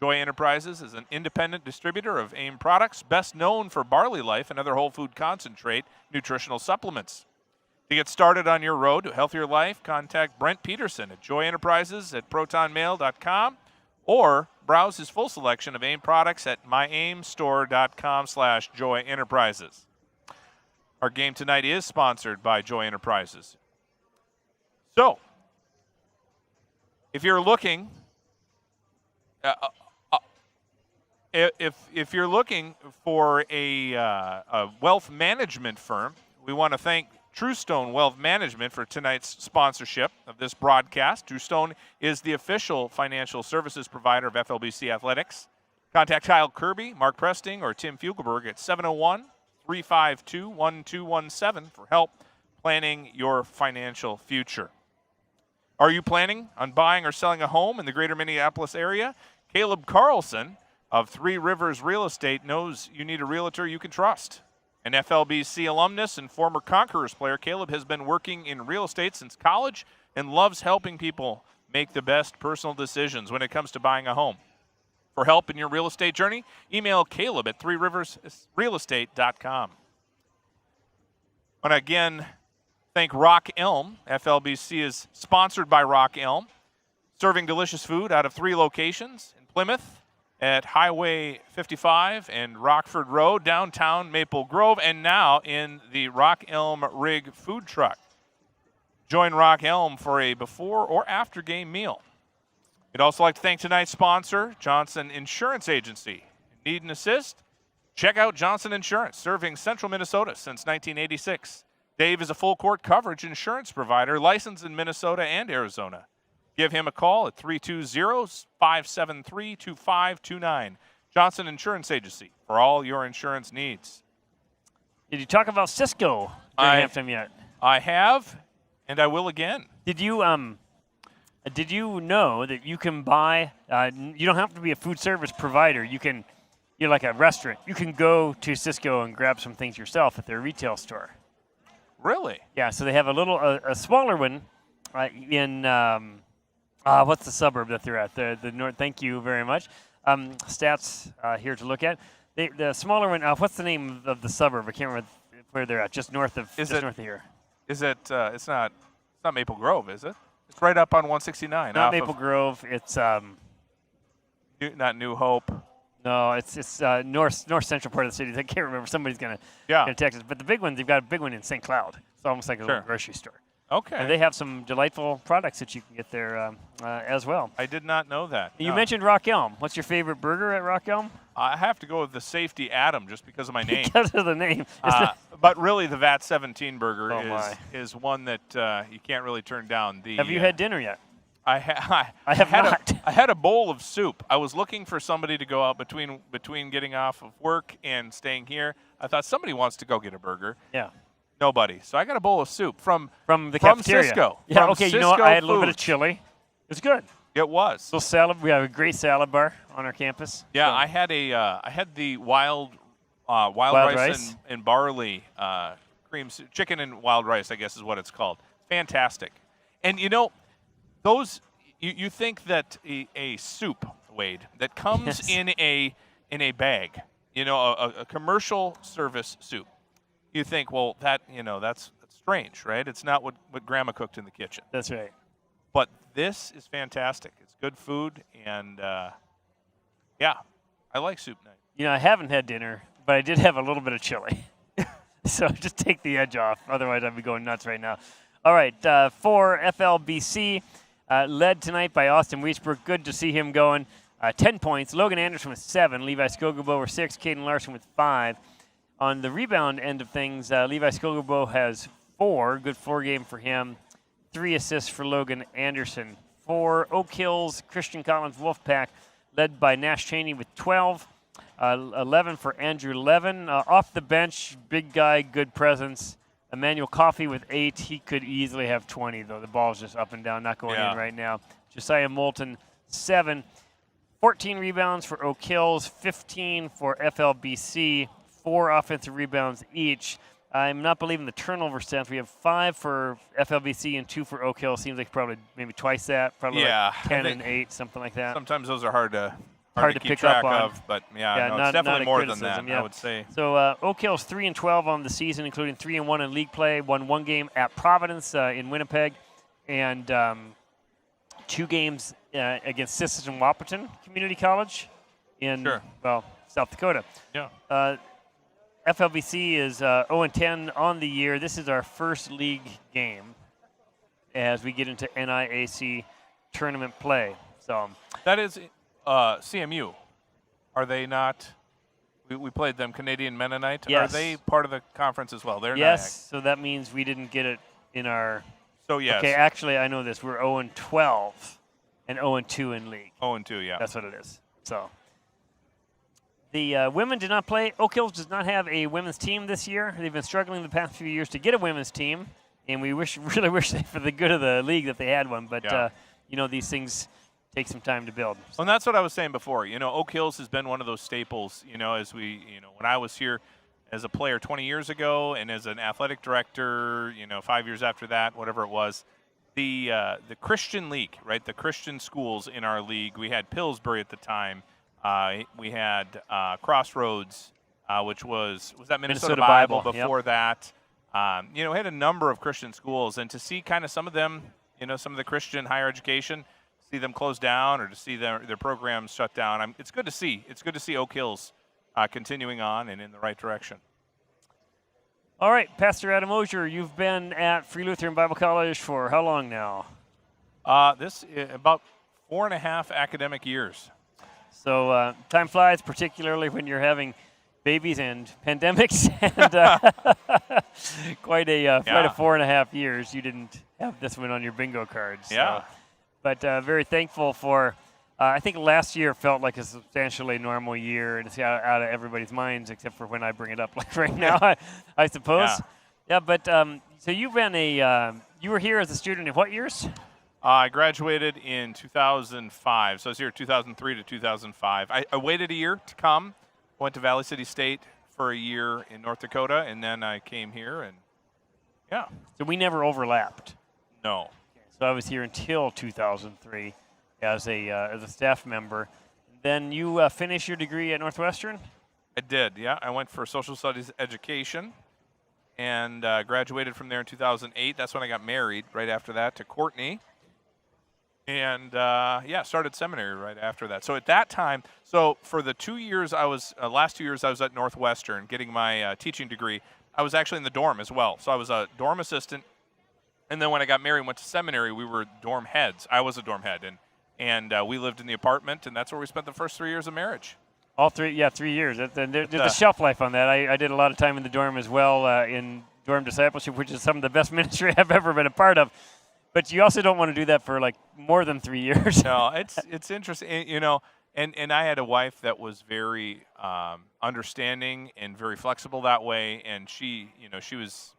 Joy Enterprises is an independent distributor of AIM products, best known for Barley Life and other whole food concentrate nutritional supplements. To get started on your road to a healthier life, contact Brent Peterson at Joy Enterprises at protonmail.com or browse his full selection of AIM products at myaimstore.com/Joy Enterprises. Our game tonight is sponsored by Joy Enterprises. So, if you're looking, if you're looking for a wealth management firm, we want to thank Truestone Wealth Management for tonight's sponsorship of this broadcast. Truestone is the official financial services provider of FLBC Athletics. Contact Kyle Kirby, Mark Presting, or Tim Fugelberg at 701-352-1217 for help planning your financial future. Are you planning on buying or selling a home in the greater Minneapolis area? Caleb Carlson of Three Rivers Real Estate knows you need a realtor you can trust. An FLBC alumnus and former Conquerors player, Caleb has been working in real estate since college and loves helping people make the best personal decisions when it comes to buying a home. For help in your real estate journey, email Caleb at threeriversrealestate.com. I want to again thank Rock Elm. FLBC is sponsored by Rock Elm, serving delicious food out of 3 locations in Plymouth, at Highway 55 and Rockford Road, downtown Maple Grove, and now in the Rock Elm Rig food truck. Join Rock Elm for a before or after game meal. We'd also like to thank tonight's sponsor, Johnson Insurance Agency. Need an assist? Check out Johnson Insurance, serving central Minnesota since 1986. Dave is a full court coverage insurance provider licensed in Minnesota and Arizona. Give him a call at 320-573-2529. Johnson Insurance Agency for all your insurance needs. Did you talk about Cisco during halftime yet? I have, and I will again. Did you know that you can buy? You don't have to be a food service provider. You're like a restaurant. You can go to Cisco and grab some things yourself at their retail store. Really? Yeah. So they have a smaller one in. What's the suburb that they're at? The north. Thank you very much. Stats here to look at. The smaller one. What's the name of the suburb? I can't remember where they're at. Just north of. North of here. Is it? It's not Maple Grove, is it? It's right up on 169. Not Maple Grove. It's not New Hope. No, it's north central part of the city. I can't remember. Somebody's gonna text us. But the big one, they've got a big one in St. Cloud. It's almost like a little grocery store. Okay. And they have some delightful products that you can get there as well. I did not know that. You mentioned Rock Elm. What's your favorite burger at Rock Elm? I have to go with the Safety Adam just because of my name. Because of the name. But really, the VAT 17 burger is one that you can't really turn down. Have you had dinner yet? I have not. I had a bowl of soup. I was looking for somebody to go out between getting off of work and staying here. I thought somebody wants to go get a burger. Yeah. Nobody. So I got a bowl of soup from the cafeteria. Cisco. Yeah, from okay. Cisco You know what? I had a little bit of Foods. chili. It was good. It was. So salad. We have a great salad bar on our campus. Yeah, so. I had the wild rice and barley cream chicken and wild rice, I guess is what it's called. Fantastic. And those you think that a soup, Wade, that comes in a bag, a commercial service soup. You think, well, that's strange, right? It's not what Grandma cooked in the kitchen. That's right. But this is fantastic. It's good food, and I like soup night. I haven't had dinner, but I did have a little bit of chili. So just take the edge off. Otherwise, I'd be going nuts right now. All right, for FLBC, led tonight by Austin Weisberg. Good to see him going. 10 points. Logan Anderson with 7. Levi Skogerbo with 6. Caden Larson with 5. On the rebound end of things, Levi Skogerbo has 4. Good 4 game for him. 3 assists for Logan Anderson. For Oak Hills, Christian Collins Wolfpack, led by Nash Cheney with 12. 11 for Andrew Levin. Off the bench, big guy, good presence. Emmanuel Coffey with 8. He could easily have 20, though. The ball's just up and down, not going in right now. Josiah Moulton, 7. 14 rebounds for Oak Hills, 15 for FLBC, 4 offensive rebounds each. I'm not believing the turnover stats. We have 5 for FLBC and 2 for Oak Hills. Seems like probably maybe twice that. Probably like 10 and 8, something like that. Sometimes those are hard to keep pick track up on. of, but it's definitely more than that, I would say. So Oak Hills 3-12 on the season, including 3-1 in league play. Won 1 game at Providence in Winnipeg, and 2 games against Sisseton Wahpeton Community College in South Dakota. Yeah. FLBC is 0-10 on the year. This is our first league game as we get into NIAC tournament play. So that is CMU. Are they not? We played them, Canadian Mennonite. Yes. Are they part of the conference as well? They're yes. So that means we didn't get it in our. So yes. Okay, actually, I know this. We're 0-12 and 0-2 in league. 0-2, yeah. That's what it is. So the women did not play. Oak Hills does not have a women's team this year. They've been struggling the past few years to get a women's team, and we really wish for the good of the league that they had one. But these things take some time to build. Well, and that's what I was saying before. Oak Hills has been one of those staples. As when I was here as a player 20 years ago, and as an athletic director, 5 years after that, whatever it was. The Christian league, right? The Christian schools in our league. We had Pillsbury at the time. We had Crossroads, which was that Minnesota Bible before that. We had a number of Christian schools, and to see kind of some of them, some of the Christian higher education, see them close down or to see their programs shut down. It's good to see. It's good to see Oak Hills continuing on and in the right direction. All right, Pastor Adam Osier, you've been at Free Lutheran Bible College for how long now? This is about 4.5 academic years. So time flies, particularly when you're having babies and pandemics, and quite a 4.5 years. You didn't have this one on your bingo cards. Yeah. But very thankful for. I think last year felt like a substantially normal year, and it's out of everybody's minds except for when I bring it up, like right now, I suppose. Yeah. But so you've been you were here as a student in what years? I graduated in 2005, so I was here 2003 to 2005. I waited a year to come, went to Valley City State for a year in North Dakota, and then I came here, and So we never overlapped. No. So I was here until 2003 as a staff member. Then you finished your degree at Northwestern? I did, yeah. I went for social studies education and graduated from there in 2008. That's when I got married right after that to Courtney. And, started seminary right after that. So at that time, for the 2 years last 2 years I was at Northwestern getting my teaching degree, I was actually in the dorm as well. So I was a dorm assistant. And then when I got married and went to seminary, we were dorm heads. I was a dorm head. And we lived in the apartment, and that's where we spent the first 3 years of marriage. All 3 years. There's a shelf life on that. I did a lot of time in the dorm as well, in dorm discipleship, which is some of the best ministry I've ever been a part of. But you also don't want to do that for like more than 3 years. No, it's interesting, and I had a wife that was very understanding and very flexible that way, and she was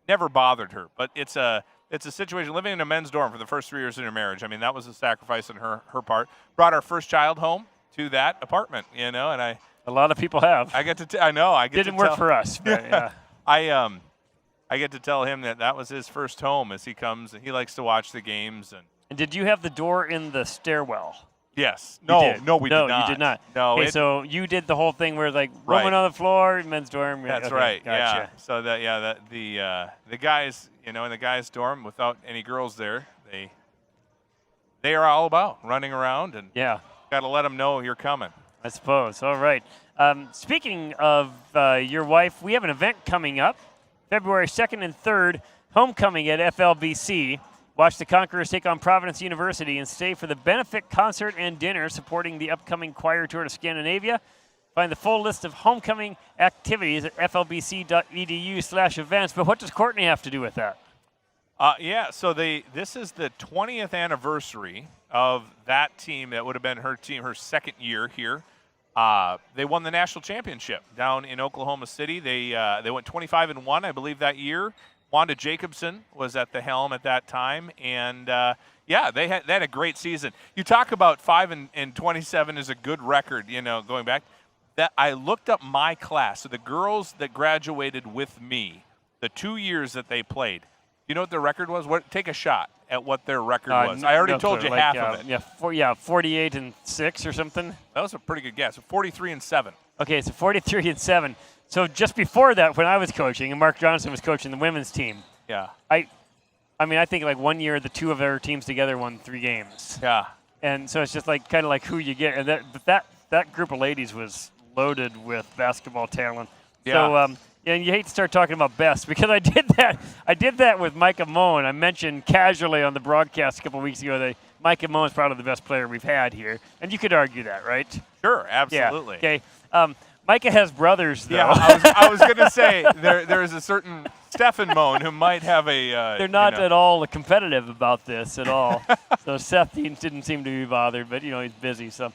never bothered her. But it's a situation living in a men's dorm for the first 3 years in her marriage. I mean, that was a sacrifice on her part. Brought our first child home to that apartment, and a lot of people have. I get to I know I get didn't to work tell, for us. But, yeah. I get to tell him that was his first home as he comes, and he likes to watch the games. And did you have the door in the stairwell? Yes. No, we did not. No, you did not. No. Okay, so you did the whole thing where rooming on the floor, men's dorm. That's okay, right. Gotcha. Yeah. So the guys, in the guys' dorm without any girls there, they are all about running around and got to let them know you're coming. I suppose. All right. Speaking of your wife, we have an event coming up, February 2nd and 3rd, homecoming at FLBC. Watch the Conquerors take on Providence University and stay for the benefit concert and dinner supporting the upcoming choir tour to Scandinavia. Find the full list of homecoming activities at flbc.edu/events. But what does Courtney have to do with that? Yeah, so this is the 20th anniversary of that team. That would have been her team, her second year here. They won the national championship down in Oklahoma City. They went 25-1, I believe, that year. Wanda Jacobson was at the helm at that time, and they had a great season. You talk about 5-27 is a good record, going back. That I looked up my class, so the girls that graduated with me, the 2 years that they played. You know what their record was? Take a shot at what their record was. I already told you half of it. 48-6 or something. That was a pretty good guess. 43-7. Okay, so 43-7. So just before that, when I was coaching, and Mark Johnson was coaching the women's team. Yeah. I think like 1 year the two of our teams together won 3 games. Yeah. And so it's just kind of like who you get, and that group of ladies was loaded with basketball talent. Yeah. So and you hate to start talking about best because I did that with Micah Moen. I mentioned casually on the broadcast a couple of weeks ago that Micah Moen is probably the best player we've had here, and you could argue that, right? Sure, absolutely. Yeah. Okay. Micah has brothers, though. Yeah, I was going to say there is a certain Stefan Moen who might have a. They're not at all competitive about this at all. So Seth didn't seem to be bothered, but he's busy. So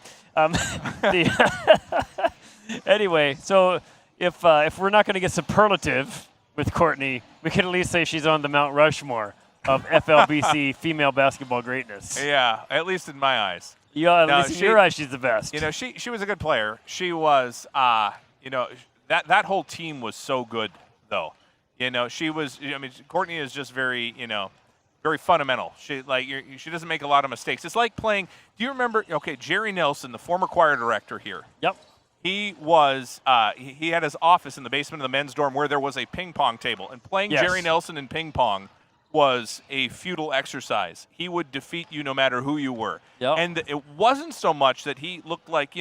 anyway, so. If we're not going to get superlative with Courtney, we could at least say she's on the Mount Rushmore of FLBC female basketball greatness. Yeah, at least in my eyes. Yeah, at least in your eyes, she's the best. She was a good player. She was, that whole team was so good, though. She was. Courtney is just very, very fundamental. She doesn't make a lot of mistakes. It's like playing. Do you remember? Okay, Jerry Nelson, the former choir director here. Yep. He was he had his office in the basement of the men's dorm where there was a ping pong table. And playing Jerry Nelson in ping pong was a futile exercise. He would defeat you no matter who you were. Yep. And it wasn't so much that he looked like,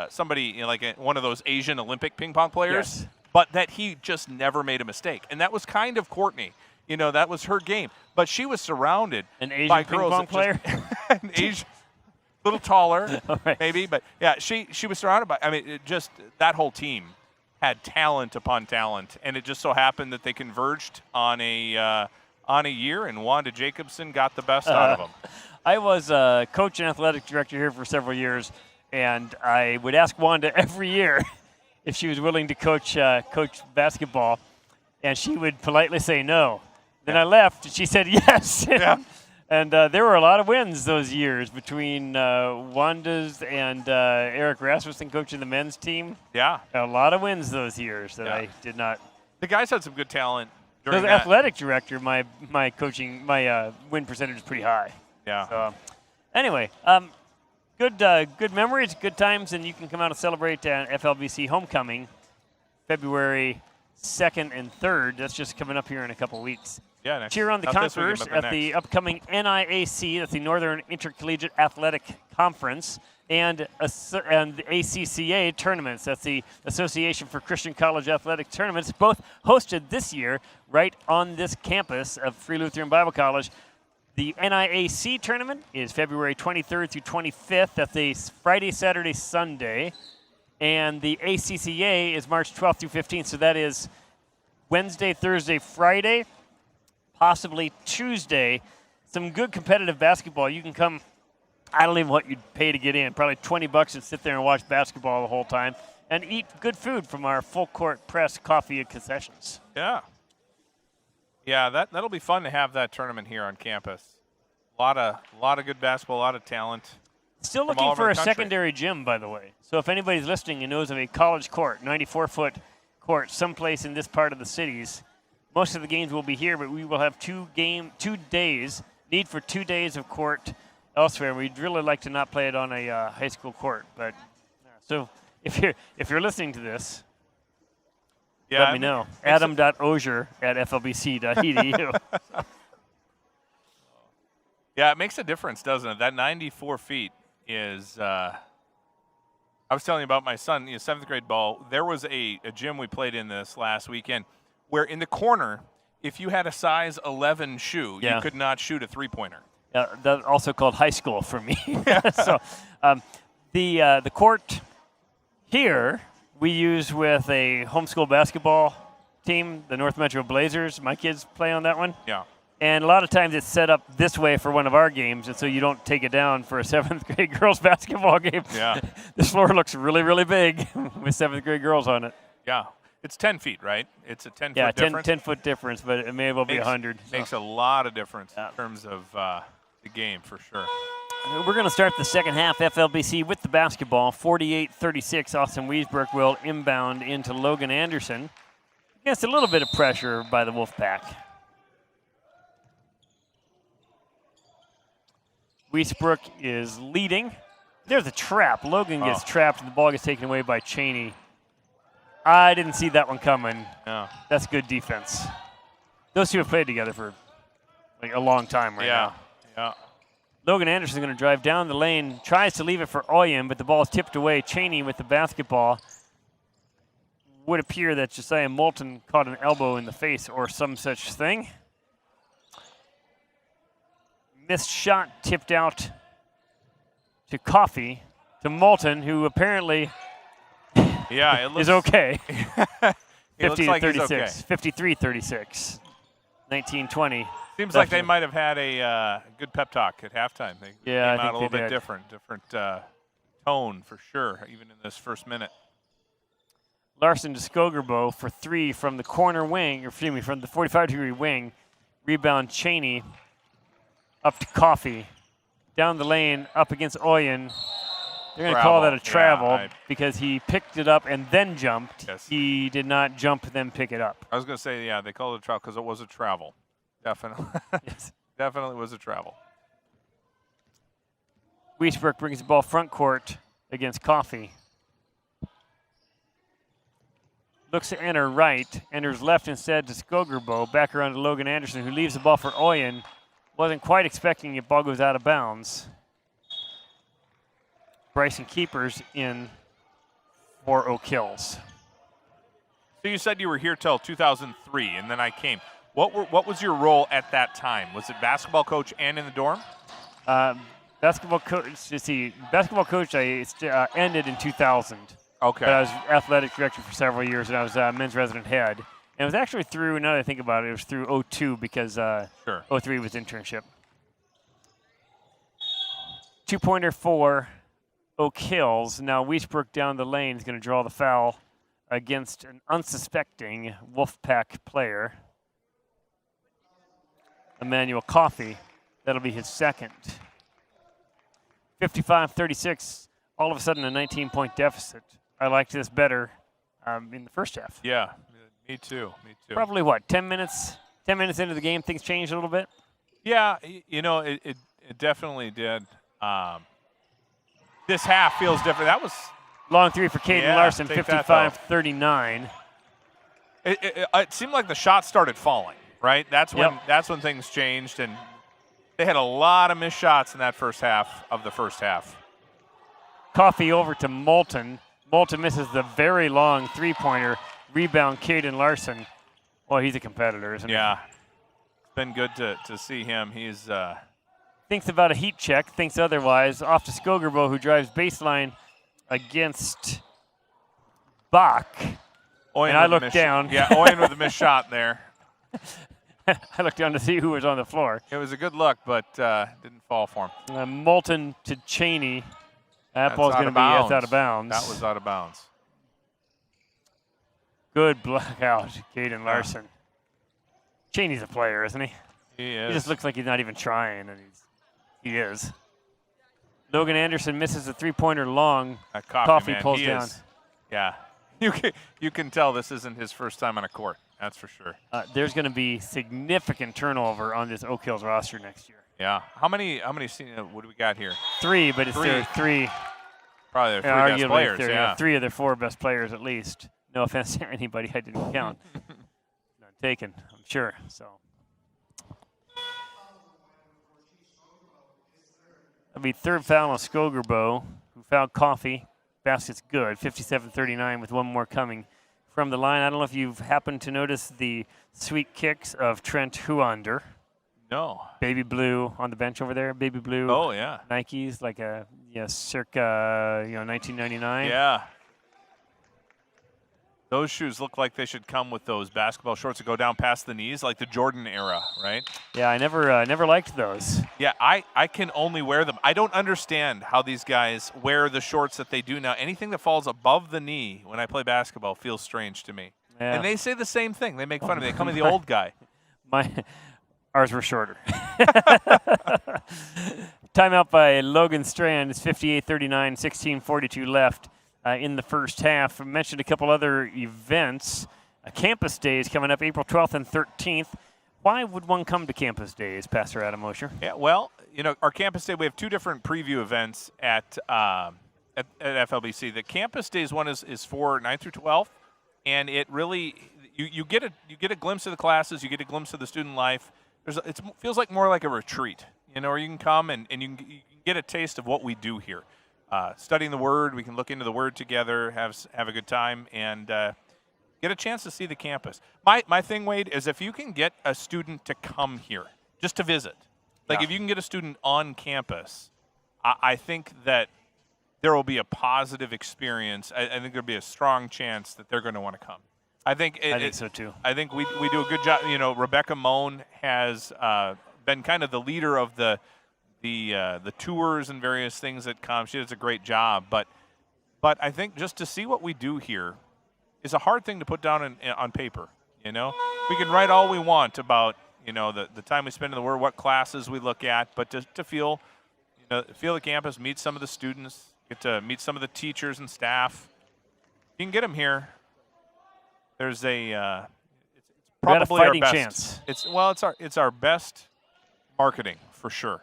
somebody, one of those Asian Olympic ping pong players, but that he just never made a mistake. And that was kind of Courtney. That was her game. But she was surrounded by Asian ping pong player? An Asian. A little taller, right. Maybe, but yeah, she was surrounded by. That whole team had talent upon talent, and it just so happened that they converged on a year, and Wanda Jacobson got the best out of them. I was a coach and athletic director here for several years, and I would ask Wanda every year if she was willing to coach basketball, and she would politely say no. Then I left, and she said yes. Yeah. And there were a lot of wins those years between Wanda's and Eric Rasmussen coaching the men's team. Yeah. A lot of wins those years that I did not. The guys had some good talent during As athletic director, my win percentage is pretty high. Yeah. So, anyway, good memories, good times, and you can come out and celebrate FLBC homecoming, February 2nd and 3rd. That's just coming up here in a couple weeks. Yeah, cheer on the Conquerors at the upcoming NIAC, that's the Northern Intercollegiate Athletic Conference, and the ACCA tournaments, that's the Association for Christian College Athletic Tournaments, both hosted this year right on this campus of Free Lutheran Bible College. The NIAC tournament is February 23rd through 25th. That's a Friday, Saturday, Sunday. And the ACCA is March 12th through 15th, so that is Wednesday, Thursday, Friday, possibly Tuesday. Some good competitive basketball. You can come, I don't even know what you'd pay to get in, probably $20 and sit there and watch basketball the whole time and eat good food from our full court press, coffee, and concessions. Yeah. Yeah, that'll be fun to have that tournament here on campus. A lot of good basketball, a lot of talent. Still looking for a secondary gym, by the way. So if anybody's listening and knows of a college court, 94-foot court, someplace in this part of the cities, most of the games will be here, but we will have 2 days, need for 2 days of court elsewhere. We'd really like to not play it on a high school court. But so if you're listening to this, let me know. adam.ozier@flbc.edu. Yeah, it makes a difference, doesn't it? That 94 feet is I was telling you about my son, 7th grade ball. There was a gym we played in this last weekend where in the corner, if you had a size 11 shoe, you could not shoot a three-pointer. Yeah, that's also called high school for me. So the court here we use with a homeschool basketball team, the North Metro Blazers. My kids play on that one. Yeah. And a lot of times it's set up this way for one of our games, and so you don't take it down for a 7th grade girls basketball game. Yeah. This floor looks really, really big with 7th grade girls on it. Yeah. It's 10 feet, right? It's a 10-foot yeah, difference. 10-foot difference, but it may well be 100. Makes a lot of difference Yeah. in terms of the game, for sure. We're going to start the second half, FLBC with the basketball. 48-36, Austin Wiesbrook will inbound into Logan Anderson against a little bit of pressure by the Wolfpack. Wiesbrook is leading. There's a trap. Logan gets trapped and the ball gets taken away by Cheney. I didn't see that one coming. No. That's good defense. Those two have played together for like a long time right now. Yeah. Logan Anderson is going to drive down the lane, tries to leave it for Oyen, but the ball is tipped away. Cheney with the basketball. Would appear that Josiah Moulton caught an elbow in the face or some such thing. Missed shot tipped out to Coffey, to Moulton, who apparently is okay. It looks like he's okay. 53-36, 19-20. Seems like they might have had a good pep talk at halftime. They came I out think a little they bit did. different tone for sure, even in this first minute. Larson to Skogerbo for 3 from the corner wing, or excuse me, from the 45-degree wing. Rebound Cheney up to Coffey. Down the lane, up against Oyen. They're going to call that a travel because he picked it up and then jumped. Yes. He did not jump then pick it up. I was going to say, yeah, they called it a travel because it was a travel. Definitely. Yes. Definitely was a travel. Wiesbrook brings the ball front court against Coffey. Looks to enter right, enters left instead to Skogerbo. Back around to Logan Anderson, who leaves the ball for Oyen. Wasn't quite expecting it. Ball goes out of bounds. Bryson Keepers in for Oak Hills. So you said you were here till 2003, and then I came. What was your role at that time? Was it basketball coach and in the dorm? Basketball coach. Basketball coach. I ended in 2000. Okay. But I was athletic director for several years, and I was men's resident head. And it was actually through. Now that I think about it, it was through 02 because 03 was internship. 2-pointer for Oak Hills. Now Wiesbrook down the lane is going to draw the foul against an unsuspecting Wolfpack player, Emmanuel Coffey. That'll be his second. 55-36, all of a sudden a 19-point deficit. I liked this better in the first half. Yeah, me too. Probably what, 10 minutes? 10 minutes into the game, things changed a little bit? Yeah, it definitely did. This half feels different. That was long three for Caden Larson, take that, though. 55-39. It seemed like the shots started falling, right? That's when things changed, and they had a lot of missed shots in that first half of the first half. Coffey over to Moulton. Moulton misses the very long three-pointer. Rebound, Caden Larson. Well, he's a competitor, isn't he? Yeah. It's been good to see him. He's thinks about a heat check, thinks otherwise. Off to Skogerbo, who drives baseline against Bach. And I looked down. Yeah, Oyen with a missed shot there. I looked down to see who was on the floor. It was a good look, but didn't fall for him. Moulton to Cheney. That ball's going to be out of bounds. That was out of bounds. Good blackout, Caden Larson. Cheney's a player, isn't he? He is. He just looks like he's not even trying, and he is. Logan Anderson misses a three-pointer long. Coffey pulls down. Yeah. You can tell this isn't his first time on a court. That's for sure. There's going to be significant turnover on this Oak Hills roster next year. Yeah. How many senior, what do we got here? 3, but it's their 3. Probably their 3 best players, yeah. 3 of their 4 best players at least. No offense to anybody I didn't count. None taken, I'm sure. So that'll be third foul on Skogerbo, who fouled Coffey. Basket's good, 57-39 with one more coming from the line. I don't know if you've happened to notice the sweet kicks of Trent Huander. No. Baby blue on the bench over there. Baby blue. Oh, yeah. Nikes, like a circa 1999. Yeah. Those shoes look like they should come with those basketball shorts that go down past the knees, like the Jordan era, right? Yeah, I never liked those. Yeah, I can only wear them. I don't understand how these guys wear the shorts that they do now. Anything that falls above the knee when I play basketball feels strange to me. Yeah. And they say the same thing. They make fun of me. They call me the old guy. Ours were shorter. Timeout by Logan Strand. It's 58-39, 16:42 left in the first half. I mentioned a couple other events. Campus Days coming up April 12th and 13th. Why would one come to Campus Days, Pastor Adam Mosher? Yeah, well, our Campus Day, we have 2 different preview events at FLBC. The Campus Days one is for 9th through 12th, and it really you get a glimpse of the classes, you get a glimpse of the student life. It feels like more like a retreat, where you can come and you can get a taste of what we do here. Studying the Word, we can look into the Word together, have a good time, and get a chance to see the campus. My thing, Wade, is if you can get a student to come here just to visit, if you can get a student on campus, I think that there will be a positive experience. I think there'll be a strong chance that they're going to want to come. I think so too. I think we do a good job. Rebecca Moan has been kind of the leader of the tours and various things that come. She does a great job. But I think just to see what we do here is a hard thing to put down on paper. We can write all we want about the time we spend in the Word, what classes we look at, but to feel the campus, meet some of the students, get to meet some of the teachers and staff. You can get them here. There's it's probably our best chance. It's our best marketing for sure.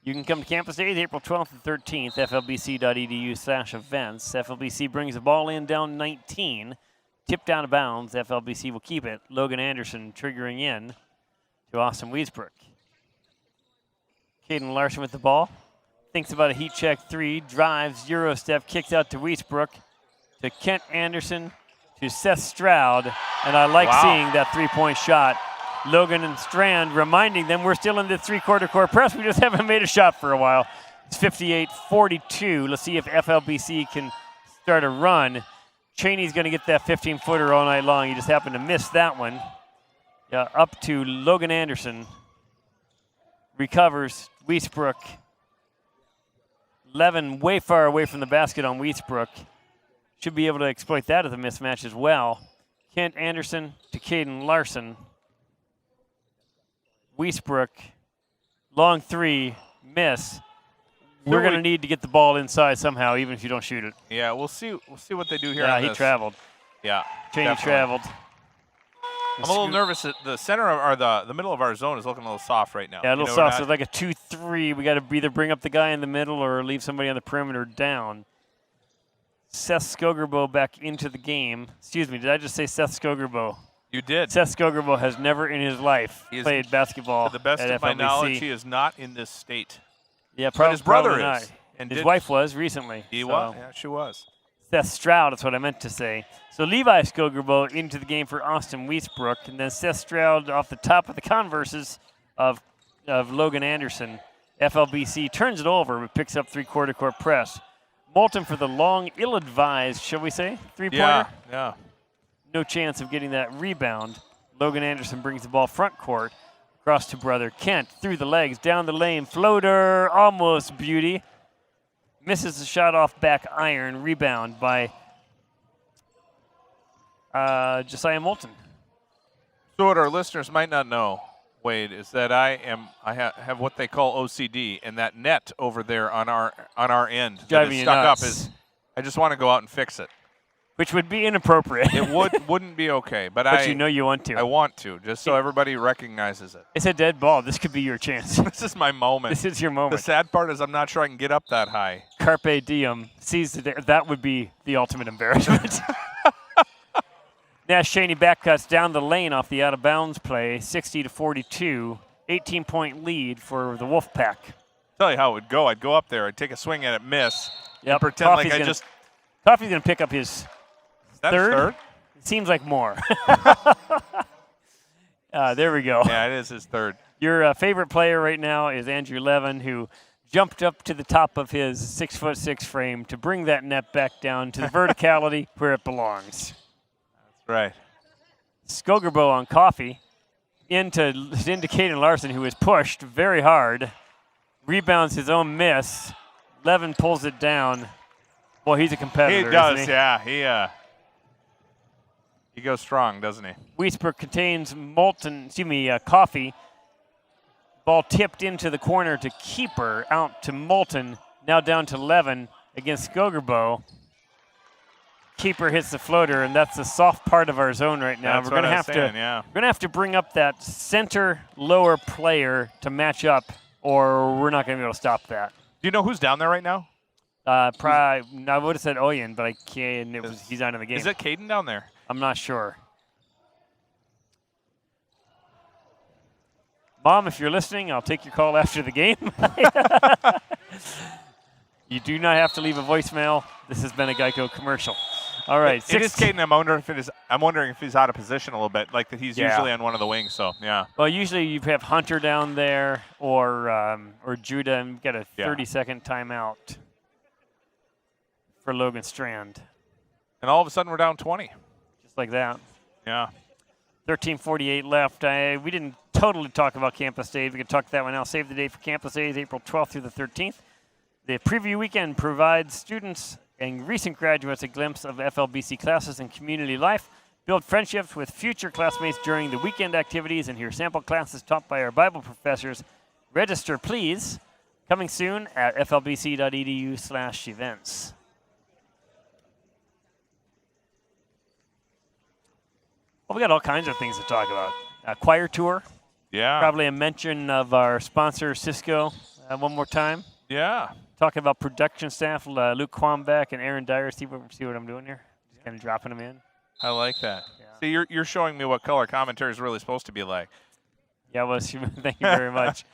You can come to Campus Days April 12th and 13th, flbc.edu/events. FLBC brings the ball in down 19, tipped out of bounds. FLBC will keep it. Logan Anderson triggering in to Austin Wiesbrook. Caden Larson with the ball. Thinks about a heat check 3, drives, Euro step, kicks out to Wiesbrook, to Kent Anderson, to Seth Stroud, and I like seeing that 3-point shot. Logan and Strand reminding them we're still in the 3-quarter court press. We just haven't made a shot for a while. It's 58-42. Let's see if FLBC can start a run. Cheney's going to get that 15-footer all night long. He just happened to miss that one. Up to Logan Anderson. Recovers. Wiesbrook. Levin way far away from the basket on Wiesbrook. Should be able to exploit that as a mismatch as well. Kent Anderson to Caden Larson. Wiesbrook, long 3, miss. We're going to need to get the ball inside somehow, even if you don't shoot it. Yeah, we'll see what they do here. Yeah, he traveled. Yeah, Cheney traveled. I'm a little nervous that the center or the middle of our zone is looking a little soft right now. Yeah, a little soft. So it's like a 2-3. We got to either bring up the guy in the middle or leave somebody on the perimeter down. Seth Skogerbo back into the game. Excuse me, did I just say Seth Skogerbo? You did. Seth Skogerbo has never in his life played basketball. To the best of my FLBC. knowledge, he is not in this state. Yeah, but his brother not. is. And his wife was recently. He was. Yeah, she was. Seth Stroud, that's what I meant to say. So Levi Skogerbo into the game for Austin Wiesbrook, and then Seth Stroud off the top of the converses of Logan Anderson. FLBC turns it over, but picks up 3-quarter court press. Moulton for the long, ill-advised, shall we say, 3-pointer? Yeah. No chance of getting that rebound. Logan Anderson brings the ball front court. Across to brother Kent. Through the legs. Down the lane. Floater. Almost beauty. Misses the shot off back iron. Rebound by Josiah Moulton. So what our listeners might not know, Wade, is that I have what they call OCD, and that net over there on our end that is stuck up is I just want to go out and fix it. Which would be inappropriate. It wouldn't be okay, but you know you want to. I want to, just so everybody recognizes it. It's a dead ball. This could be your chance. This is my moment. This is your moment. The sad part is I'm not sure I can get up that high. Carpe diem. That would be the ultimate embarrassment. Nash Cheney back cuts down the lane off the out-of-bounds play, 60-42, 18-point lead for the Wolfpack. Tell you how it would go. I'd go up there, I'd take a swing at it, miss, and pretend like I just. Coffey's going to pick up his third? It seems like more. There we go. Yeah, it is his third. Your favorite player right now is Andrew Levin, who jumped up to the top of his 6'6" frame to bring that net back down to the verticality where it belongs. Right. Skogerbo on Coffee into Caden Larson, who is pushed very hard. Rebounds his own miss. Levin pulls it down. Well, he's a competitor. He does, isn't he? yeah. He goes strong, doesn't he? Weisbrook contains Coffee. Ball tipped into the corner to Keeper, out to Moulton. Now down to Levin against Skogerbo. Keeper hits the floater, and that's the soft part of our zone right now. We're gonna have to bring up that center lower player to match up, or we're not gonna be able to stop that. Do you know who's down there right now? I would have said Oyen, but I can't. He's out of the game. Is it Caden down there? I'm not sure. Mom, if you're listening, I'll take your call after the game. You do not have to leave a voicemail. This has been a Geico commercial. All right. It is Caden. I'm wondering if he's out of position a little bit, like that he's usually on one of the wings. So yeah. Well, usually you have Hunter down there or Judah, and get a 30-second timeout for Logan Strand. And all of a sudden we're down 20. Just like that. Yeah. 13:48 left. We didn't totally talk about Campus Days. We can talk that one now. Save the date for Campus Days, April 12th through the 13th. The preview weekend provides students and recent graduates a glimpse of FLBC classes and community life. Build friendships with future classmates during the weekend activities and hear sample classes taught by our Bible professors. Register, please. Coming soon at flbc.edu/events. Well, we got all kinds of things to talk about. Choir tour. Yeah. Probably a mention of our sponsor, Cisco, one more time. Yeah. Talking about production staff, Luke Quambeck and Aaron Dyer. See what I'm doing here? Just kind of dropping them in. I like that. Yeah. See, you're showing me what color commentary is really supposed to be like. Yeah, well, thank you very much.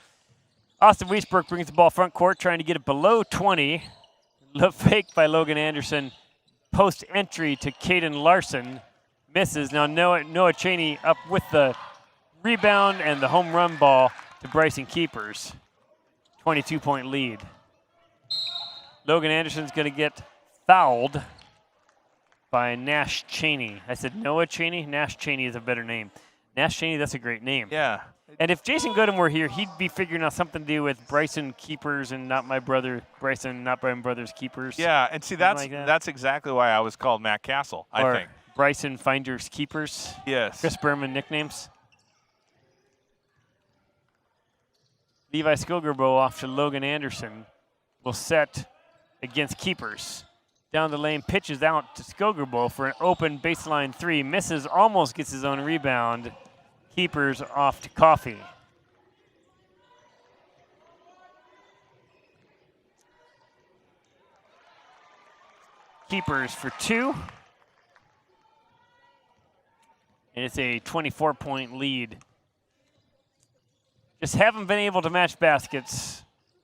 Austin Weisbrook brings the ball front court, trying to get it below 20. Fake by Logan Anderson. Post entry to Caden Larson. Misses. Now Noah Cheney up with the rebound and the home run ball to Bryson Keepers. 22-point lead. Logan Anderson's going to get fouled by Nash Cheney. I said Noah Cheney. Nash Cheney is a better name. Nash Cheney, that's a great name. Yeah. And if Jason Gooden were here, he'd be figuring out something to do with Bryson Keepers and not my brother, Bryson, not my brother's Keepers. Yeah, and see, that's like that. that's exactly why I was called Matt Castle, I think. Bryson Finder's Keepers. Yes. Chris Berman nicknames. Levi Skogerbo off to Logan Anderson. Will set against Keepers. Down the lane, pitches out to Skogerbo for an open baseline three. Misses, almost gets his own rebound. Keepers off to Coffee. Keepers for two. And it's a 24-point lead. Just haven't been able to match baskets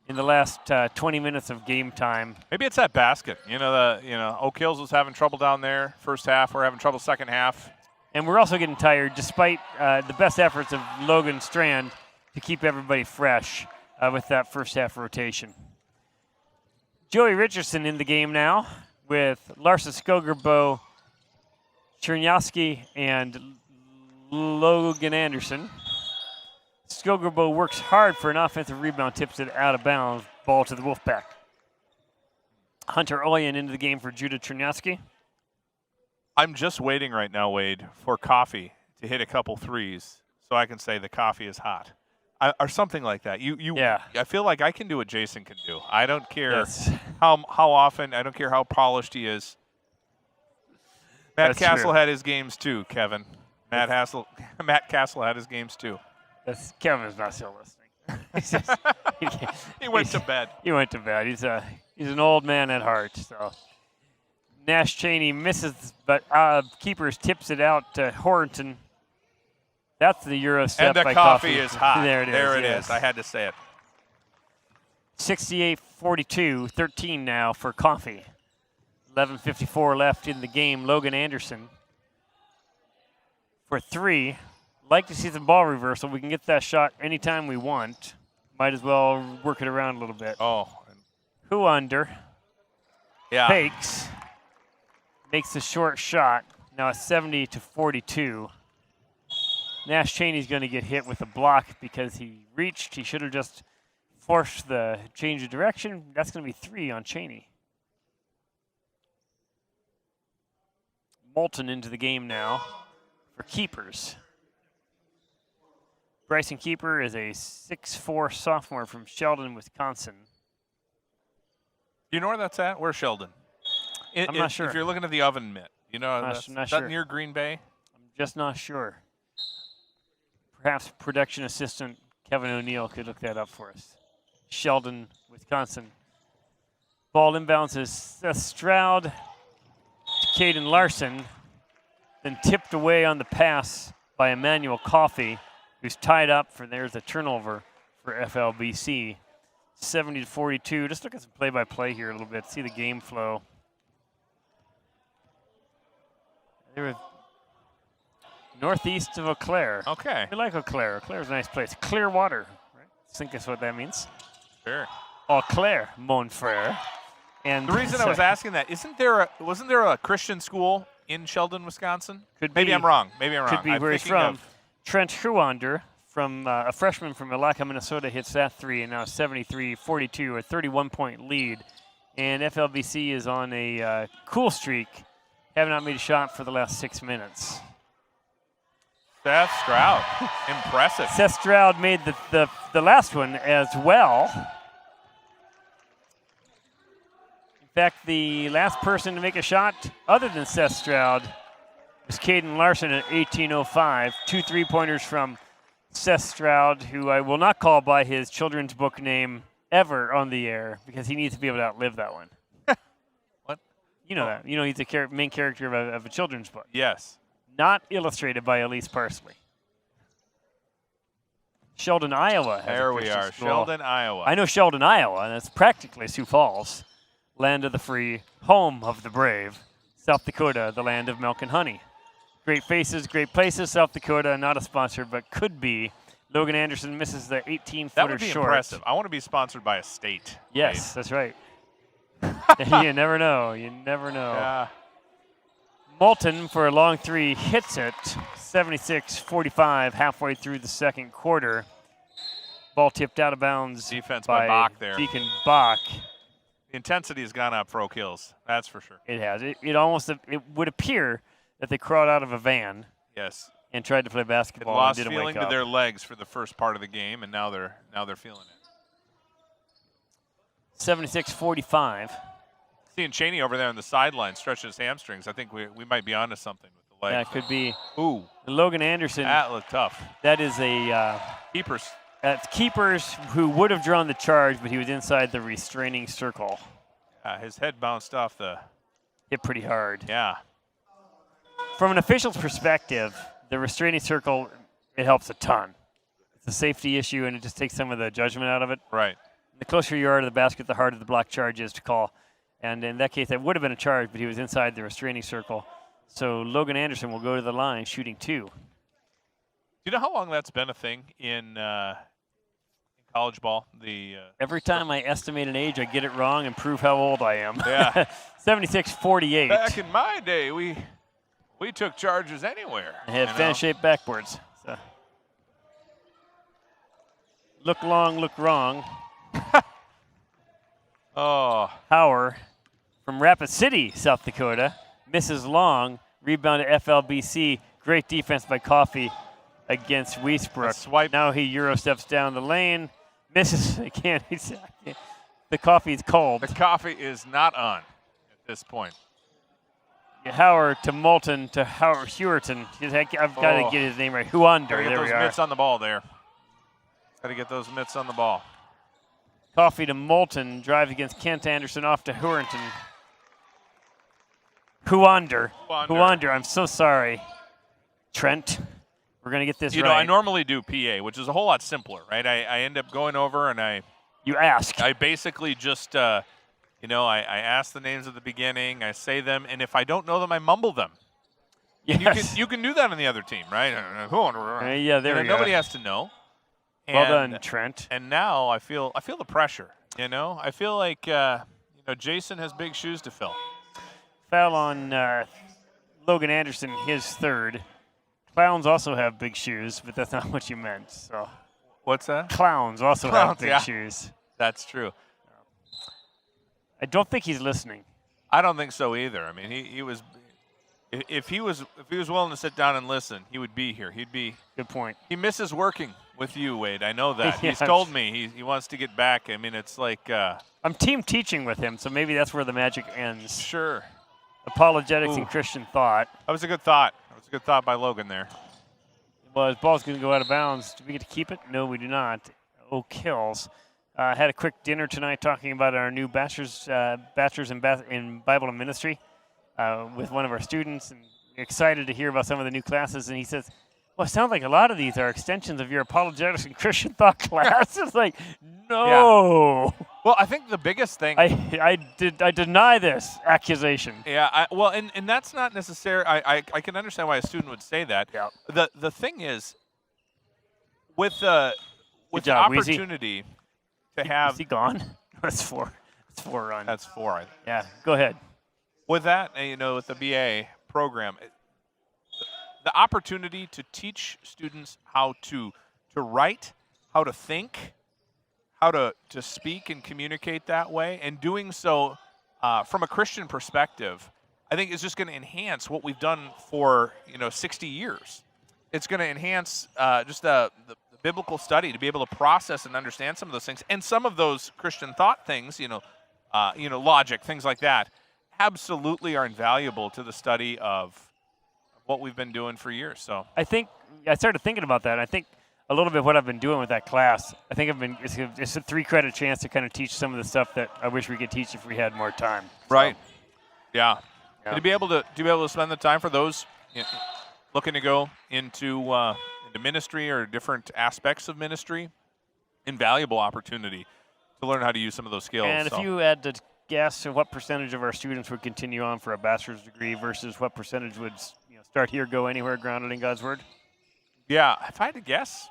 in the last 20 minutes of game time. Maybe it's that basket. Oak Hills was having trouble down there first half. We're having trouble second half. And we're also getting tired, despite the best efforts of Logan Strand to keep everybody fresh with that first half rotation. Joey Richardson in the game now with Larson Skogerbo, Chernyavsky, and Logan Anderson. Skogerbo works hard for an offensive rebound, tips it out of bounds, ball to the Wolfpack. Hunter Oyen into the game for Judah Chernyavsky. I'm just waiting right now, Wade, for Coffee to hit a couple threes so I can say the coffee is hot. Or something like that. Yeah. I feel like I can do what Jason can do. I don't care how often, I don't care how polished he is. Matt Castle had his games too, Kevin. Matt Castle had his games too. Kevin's not still listening. He went to bed. He went to bed. He's an old man at heart. So Nash Cheney misses, but Keepers tips it out to Horton. That's the Euro step by And the Coffee. coffee is hot. There it is. There it yes. is. I had to say it. 68-42, 13 now for Coffee. 11:54 left in the game. Logan Anderson for three. Like to see some ball reversal. We can get that shot anytime we want. Might as well work it around a little bit. Oh. Who under? Yeah. Fakes. Makes a short shot. Now it's 70-42. Nash Cheney's going to get hit with a block because he reached. He should have just forced the change of direction. That's going to be 3 on Cheney. Moulton into the game now for keepers. Bryson Keeper is a 6'4" sophomore from Sheldon, Wisconsin. Do you know where that's at? Where's Sheldon? I'm not sure. If you're looking at the oven mitt, you know, Not is sure. that near Green Bay? I'm just not sure. Perhaps production assistant Kevin O'Neill could look that up for us. Sheldon, Wisconsin. Ball inbounds is Seth Stroud to Caden Larson, then tipped away on the pass by Emmanuel Coffey, who's tied up for there's a turnover for FLBC. 70-42. Just look at some play-by-play here a little bit. See the game flow. They were northeast of Eau Claire. Okay. We like Eau Claire. Eau Claire's a nice place. Clear water, right? I think that's what that means. Sure. Eau Claire, mon frère. And The reason I was asking that, wasn't there a Christian school in Sheldon, Wisconsin? Could Maybe be. I'm wrong. Maybe I'm wrong. Could be I'm where he's thinking from. of- Trent Huander, from a freshman from Elaka, Minnesota, hits that 3, and now 73-42, a 31-point lead. And FLBC is on a cool streak, have not made a shot for the last 6 minutes. Seth Stroud. Impressive. Seth Stroud made the last one as well. In fact, the last person to make a shot other than Seth Stroud was Caden Larson at 18:05. 2 3-pointers from Seth Stroud, who I will not call by his children's book name ever on the air because he needs to be able to outlive that one. What? You know that. You know he's the main character of a children's book. Yes. Not illustrated by Elise Parsley. Sheldon, Iowa. Has There a we Christian are. school. Sheldon, Iowa. I know Sheldon, Iowa, and that's practically Sioux Falls. Land of the free, home of the brave. South Dakota, the land of milk and honey. Great faces, great places. South Dakota, not a sponsor, but could be. Logan Anderson misses the 18-footer That would be short. impressive. I want to be sponsored by a state. Yes, that's right. You never know. You never know. Yeah. Moulton for a long 3 hits it. 76-45 halfway through the second quarter. Ball tipped out of bounds. Defense by Bach there. Deacon Bach. The intensity has gone up for Oak Hills. That's for sure. It has. It would appear that they crawled out of a van Yes. and tried to play It basketball lost and didn't feeling wake to up. their legs for the first part of the game, and now they're feeling it. 76-45. Seeing Cheney over there on the sideline stretch his hamstrings, I think we might be onto something with the legs. That could be. Ooh, Logan Anderson. that looked tough. That is a Keepers. that's keepers who would have drawn the charge, but he was inside the restraining circle. His head bounced off the. Hit pretty hard. Yeah. From an official's perspective, the restraining circle, it helps a ton. It's a safety issue, and it just takes some of the judgment out of it. Right. The closer you are to the basket, the harder the block charge is to call. And in that case, that would have been a charge, but he was inside the restraining circle. So Logan Anderson will go to the line shooting 2. Do you know how long that's been a thing in college ball? Every time I estimate an age, I get it wrong and prove how old I am. Yeah. 76-48. Back in my day, we took charges anywhere. I had fan-shaped backboards. So. Look long, look wrong. Oh. Hauer from Rapid City, South Dakota, misses long. Rebound to FLBC. Great defense by Coffey against Wiesbrook. Swipe. Now he Euro steps down the lane. Misses again. The coffee's cold. The coffee is not on at this point. Hauer to Moulton to Hewerton. I've got to get his name right. Huander. Gotta get There those we are. mitts on the ball there. Got to get those mitts on the ball. Coffey to Moulton. Drives against Kent Anderson off to Hewerton. Huander. I'm so sorry. Trent. We're going to get this You right. know, I normally do PA, which is a whole lot simpler, right? I end up going over and You ask. I basically just, I ask the names at the beginning, I say them, and if I don't know them, I mumble them. Yes. You can do that on the other team, right? Yeah, there we go. Nobody has to know. Well done, Trent. And now I feel the pressure. You know, I feel like Jason has big shoes to fill. Foul on Logan Anderson, his third. Clowns also have big shoes, but that's not what you meant. So What's that? clowns also have big yeah. shoes. That's true. I don't think he's listening. I don't think so either. I mean, he was. If he was willing to sit down and listen, he would be here. He'd be. Good point. He misses working with you, Wade. I know that. Yeah. He's told me he wants to get back. I mean, it's like. I'm team teaching with him, so maybe that's where the magic ends. Sure. Apologetics Ooh. and Christian thought. That was a good thought. That was a good thought by Logan there. Well, his ball's going to go out of bounds. Do we get to keep it? No, we do not. Oh, kills. Had a quick dinner tonight talking about our new bachelor's in Bible and Ministry with one of our students, and excited to hear about some of the new classes. And he says, well, it sounds like a lot of these are extensions of your apologetics and Christian thought class. It's like, no. Yeah. Well, I think the biggest thing. I deny this accusation. Yeah, and that's not necessary. I can understand why a student would say that. Yeah. The thing is, with the opportunity to have. Is he gone? That's four. That's 4 runs. That's 4. Yeah. Go ahead. With that, with the BA program, the opportunity to teach students how to write, how to think, how to speak and communicate that way, and doing so from a Christian perspective, I think is just going to enhance what we've done for 60 years. It's going to enhance just the biblical study to be able to process and understand some of those things, and some of those Christian thought things, logic, things like that, absolutely are invaluable to the study of what we've been doing for years. So I think I started thinking about that. I think a little bit what I've been doing with that class, I think it's a 3-credit chance to kind of teach some of the stuff that I wish we could teach if we had more time. Right. So, yeah. Yeah. To be able to spend the time for those looking to go into ministry or different aspects of ministry, invaluable opportunity to learn how to use some of those skills. And if you had to guess what percentage of our students would continue on for a bachelor's degree versus what percentage would start here, go anywhere, grounded in God's Word? Yeah, if I had to guess,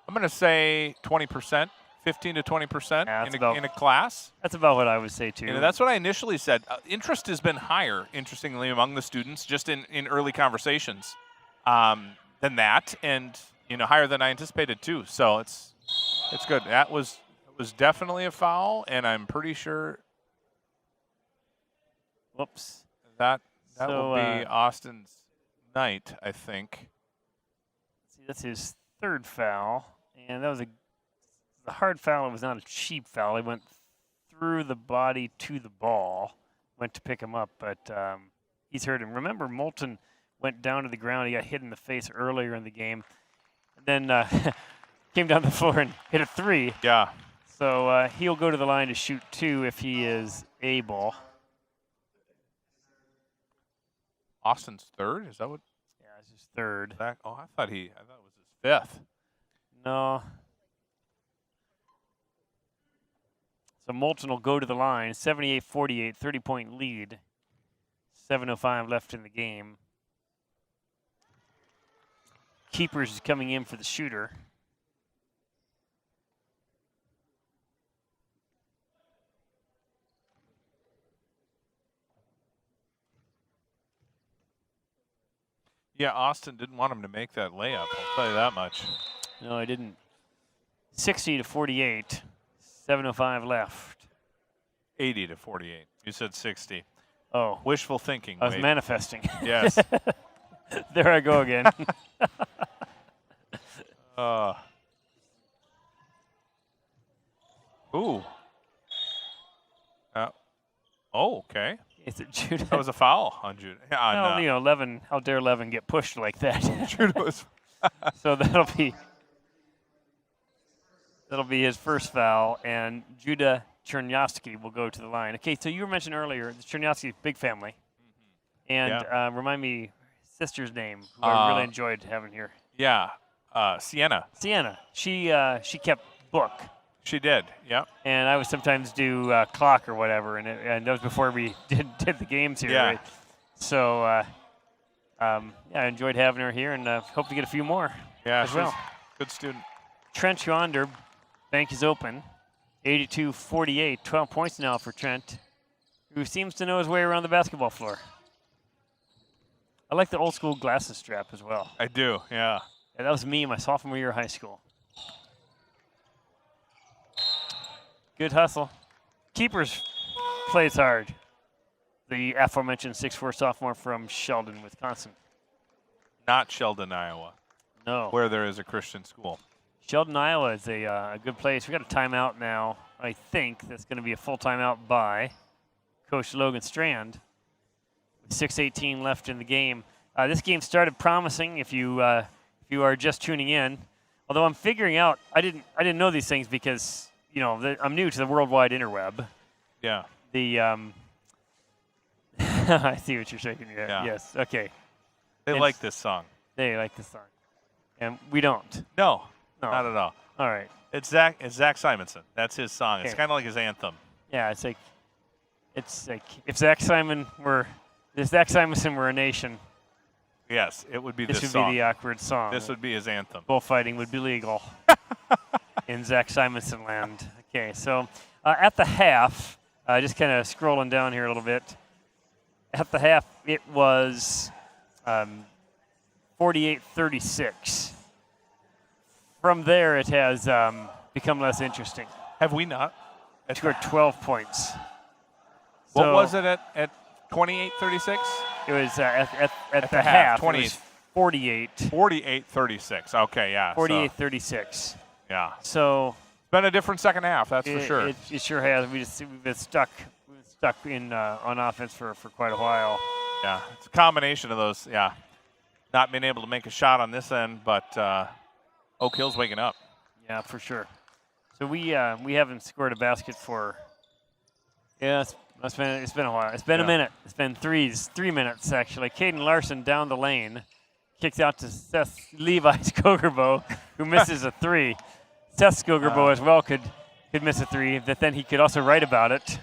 I'm going to say 20%, 15 to 20% in a class. That's about what I would say, too. That's what I initially said. Interest has been higher, interestingly, among the students, just in early conversations than that, and higher than I anticipated, too. So it's good. That was definitely a foul, and I'm pretty sure Whoops. that will be Austin's night, I think. See, that's his 3rd foul, and that was a hard foul. It was not a cheap foul. He went through the body to the ball, went to pick him up, but he's hurt him. Remember, Moulton went down to the ground. He got hit in the face earlier in the game, and then came down the floor and hit a 3. Yeah. So he'll go to the line to shoot 2 if he is able. Austin's 3rd? Is that what? Yeah, it's his 3rd. I thought it was his 5th. No. So Moulton will go to the line, 78-48, 30-point lead. 7:05 left in the game. Keepers is coming in for the shooter. Yeah, Austin didn't want him to make that layup. I'll tell you that much. No, I didn't. 60-48, 7:05 left. 80-48. You said 60. Oh. Wishful thinking. I was Wade. manifesting. Yes. There I go again. Ooh. Okay. Is it Judah? That was a foul on Judah. Well, Levin, how dare Levin get pushed like that? Judah was. So that'll be his first foul, and Judah Chernyavsky will go to the line. Okay, so you were mentioned earlier, the Chernyavsky big family. Mm-hmm. And remind me sister's name, who I really enjoyed having here. Yeah, Sienna. Sienna. She kept book. She did, yeah. And I would sometimes do clock or whatever, and that was before we did the games here. Yeah. Right? So, I enjoyed having her here, and hope to get a few more as well. Good student. Trent yonder, bank is open, 82-48, 12 points now for Trent, who seems to know his way around the basketball floor. I like the old school glasses strap as well. I do, yeah. Yeah, that was me my sophomore year of high school. Good hustle. Keepers plays hard. The aforementioned 6'4" sophomore from Sheldon, Wisconsin. Not Sheldon, Iowa, No. where there is a Christian school. Sheldon, Iowa is a good place. We got a timeout now. I think that's going to be a full timeout by Coach Logan Strand. With 6:18 left in the game. This game started promising. If you are just tuning in, although I'm figuring out, I didn't know these things because I'm new to the worldwide interweb. Yeah. The I see what you're shaking your head. Yeah. Yes. Okay. They like this song. They like this song, and we don't. No, No. not at all. All right. It's Zach Simonson. That's his song. It's Okay. kind of like his anthem. Yeah. It's like if Zach Simonson were a nation, Yes, it would be this this would song. be the awkward song. This would be his anthem. Bullfighting would be legal in Zach Simonson land. Okay, so at the half, just kind of scrolling down here a little bit. At the half, it was 48-36. From there, it has become less interesting. Have we not? Scored 12 points. What So was it at 28-36? It was at the the half, half. 20. It was 48. 48-36. Okay, yeah. 48-36. Yeah. So Been a different second half, that's for sure. It sure has. We've been stuck in on offense for quite a while. Yeah, it's a combination of those. Yeah, not being able to make a shot on this end, but Oak Hill's waking up. Yeah, for sure. So we haven't scored a basket for. Yeah, it's been a while. It's been a minute. It's been 3 minutes actually. Caden Larson down the lane, kicks out to Seth Levi Skogerbo, who misses a 3. Seth Skogerbo as well could miss a 3, but then he could also write about it.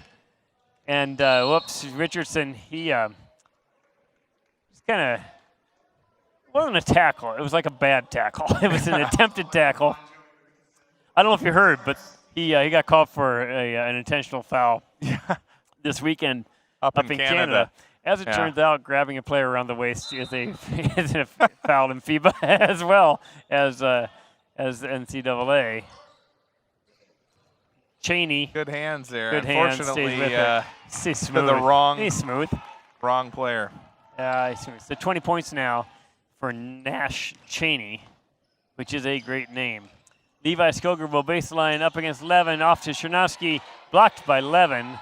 And whoops, Richardson, he just kind of wasn't a tackle. It was like a bad tackle. It was an attempted tackle. I don't know if you heard, but he got called for an intentional foul this weekend Up in Canada. As it turns out, grabbing a player around the waist is a foul in FIBA as well as NCAA. Cheney. Good hands there. Good hands. Unfortunately, Stays with it. He's smooth. the wrong- He's smooth. wrong player. He's smooth. So 20 points now for Nash Cheney, which is a great name. Levi Skogerbo baseline up against Levin, off to Chernovsky, blocked by Levin.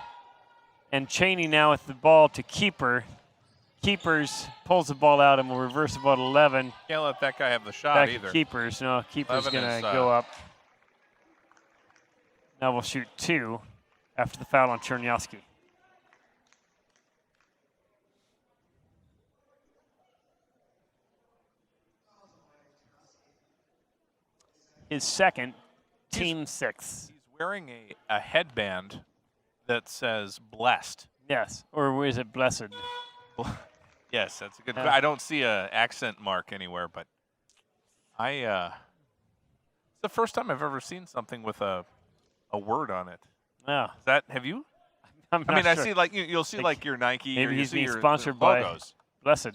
And Cheney now with the ball to Keeper. Keepers pulls the ball out and will reverse the ball to Levin. Can't let that guy have the shot Back either. to Keepers. No, Keeper's Levin going is, to go up. Now we'll shoot 2 after the foul on Chernovsky. His second, team 6. He's wearing a headband that says blessed. Yes, or is it blessed? Yes, that's a good. I don't see a accent mark anywhere, but it's the first time I've ever seen something with a word on it. Yeah. Is that have you? I'm I mean, not I sure. see like you'll see like your Nike. Maybe or you he's see being your, sponsored the by logos. Blessed.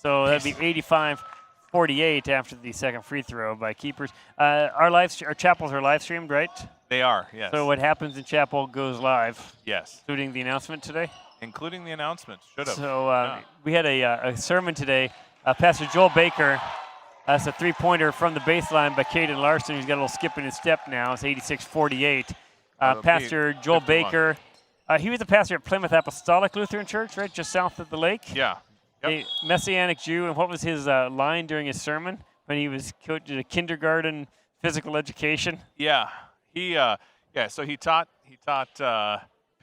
So that'd be 85-48 after the second free throw by Keepers. Our chapels are live streamed, right? They are, yes. So what happens in chapel goes live. Yes. Including the announcement today. Including the announcements. Should have. So we had a sermon today. Pastor Joel Baker. That's a 3-pointer from the baseline by Caden Larson, who's got a little skip in his step now. It's 86-48. Pastor Joel 51. Baker. He was a pastor at Plymouth Apostolic Lutheran Church, right, just south of the lake. Yeah. Yep. A Messianic Jew. And what was his line during his sermon when he was coaching a kindergarten physical education? Yeah. So he taught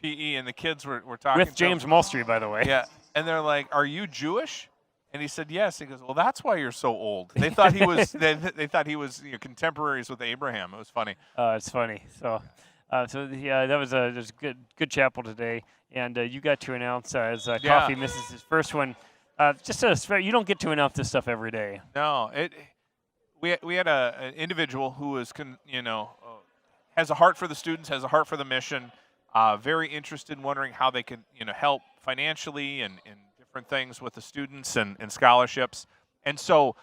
PE, and the kids were talking With to James him. Mulstree, by the way. Yeah, and they're like, "Are you Jewish?" And he said, "Yes." He goes, "Well, that's why you're so old." They thought he was. they thought he was contemporaries with Abraham. It was funny. It's funny. So that was a good chapel today, and you got to announce as Coffee misses his first one. You don't get to announce this stuff every day. No, we had an individual who was has a heart for the students, has a heart for the mission, very interested in wondering how they can help financially and in different things with the students and scholarships. And so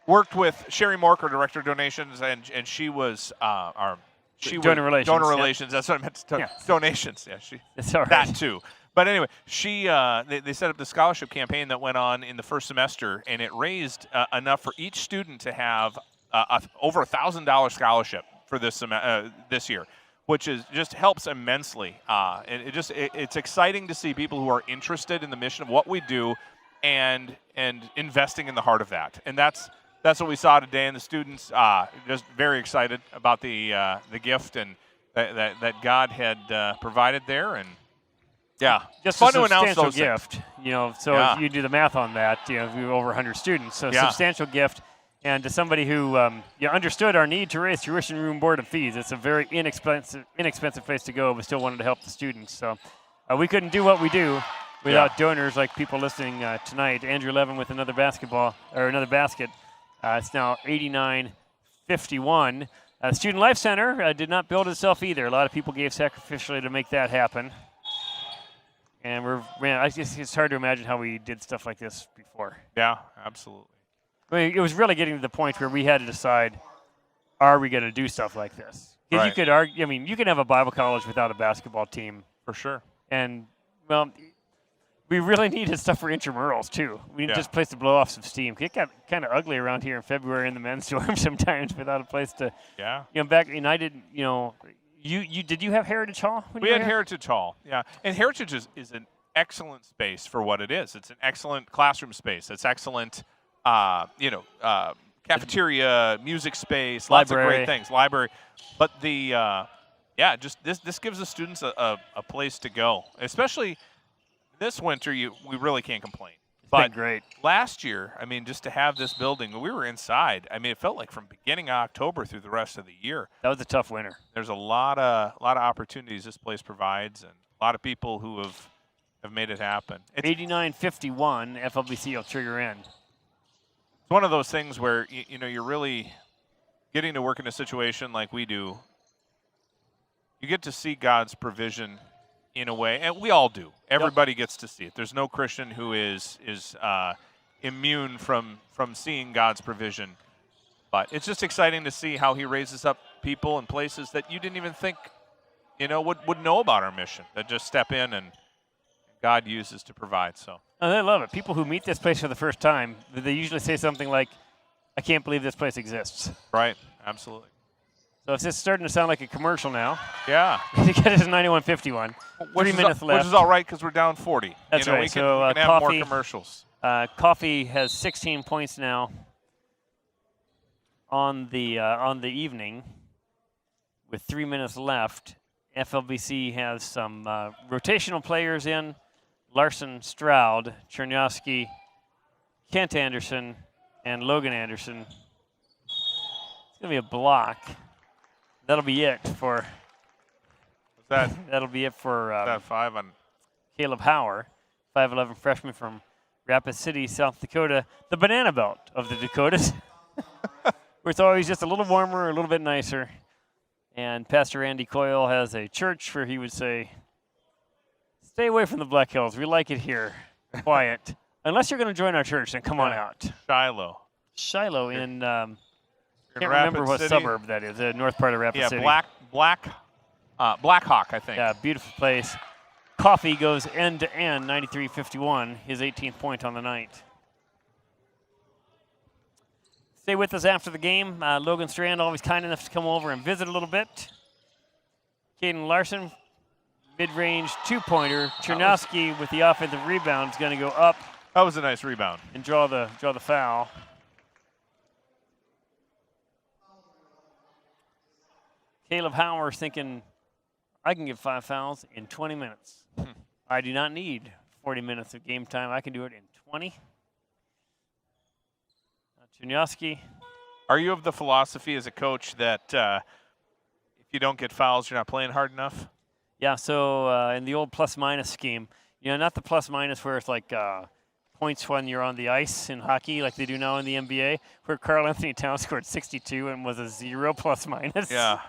worked with Sherry Mork, our director of donations, and she was donor relations. Donor yeah. relations. That's what I meant. Yeah. Donations. Yeah, It's all right. that too. But anyway, they set up the scholarship campaign that went on in the first semester, and it raised enough for each student to have over $1,000 scholarship for this year, which is just helps immensely. And it's exciting to see people who are interested in the mission of what we do, and investing in the heart of that. And that's what we saw today, and the students just very excited about the gift and that God had provided there. And yeah, just fun a to announce substantial those gift. things. So Yeah. if you do the math on that, we were over 100 students. So Yeah. substantial gift. And to somebody who understood our need to raise tuition, room, board, and fees, it's a very inexpensive place to go, but still wanted to help the students. So we couldn't do what we do without donors like people listening tonight. Andrew Levin with another basket. It's now 89-51. Student Life Center did not build itself either. A lot of people gave sacrificially to make that happen. And it's hard to imagine how we did stuff like this before. Yeah, absolutely. I mean, it was really getting to the point where we had to decide, are we going to do stuff like this? Because Right. you could argue, you can have a Bible college without a basketball team. For sure. And, well, we really needed stuff for intramurals, too. We needed just a place to blow off some steam. It got kind of ugly around here in February in the men's dorm sometimes without a place to, back, and I didn't, did you have Heritage Hall? We had Heritage Hall, yeah. And Heritage is an excellent space for what it is. It's an excellent classroom space. It's excellent, cafeteria, music space, lots of great things, library. But this gives the students a place to go. Especially this winter, we really can't complain. But great. Last year, just to have this building, we were inside. It felt like from beginning of October through the rest of the year. That was a tough winter. There's a lot of opportunities this place provides, and a lot of people who have made it happen. It's 89-51, FLBC will trigger in. It's one of those things where you're really getting to work in a situation like we do. You get to see God's provision in a way, and we all do. Everybody gets to see it. There's no Christian who is immune from seeing God's provision. But it's just exciting to see how He raises up people in places that you didn't even think, would know about our mission. That just step in and God uses to provide. So. Oh, they love it. People who meet this place for the first time, they usually say something like, "I can't believe this place exists." Right. Absolutely. So it's just starting to sound like a commercial now. Yeah. Because it's 91-51. 3 minutes left. Which is all right because we're down 40. That's right. We can have more commercials. Coffee has 16 points now on the evening with 3 minutes left. FLBC has some rotational players in. Larson, Stroud, Chernyavsky, Kent Anderson, and Logan Anderson. It's going to be a block. That'll be it for. What's that? That'll be it for. That 5 on. Caleb Hauer, 5'11" freshman from Rapid City, South Dakota, the banana belt of the Dakotas, where it's always just a little warmer, a little bit nicer. And Pastor Andy Coyle has a church where he would say, "Stay away from the Black Hills. We like it here, quiet. Unless you're going to join our church, then come on out." Shiloh in. Can't remember what suburb that is. The north part of Rapid City. Black Hawk, I think. Yeah, beautiful place. Coffee goes end to end, 93-51, his 18th point on the night. Stay with us after the game. Logan Strand, always kind enough to come over and visit a little bit. Caden Larson, mid-range two-pointer. Chernyavsky with the offensive rebound is going to go up. That was a nice rebound. And draw the foul. Caleb Hauer is thinking, I can get 5 fouls in 20 minutes. I do not need 40 minutes of game time. I can do it in 20. Chernyavsky. Are you of the philosophy as a coach that if you don't get fouls, you're not playing hard enough? Yeah, so in the old plus-minus scheme, not the plus-minus where it's like points when you're on the ice in hockey like they do now in the NBA, where Karl Anthony Towns scored 62 and was a 0 plus-minus. Yeah.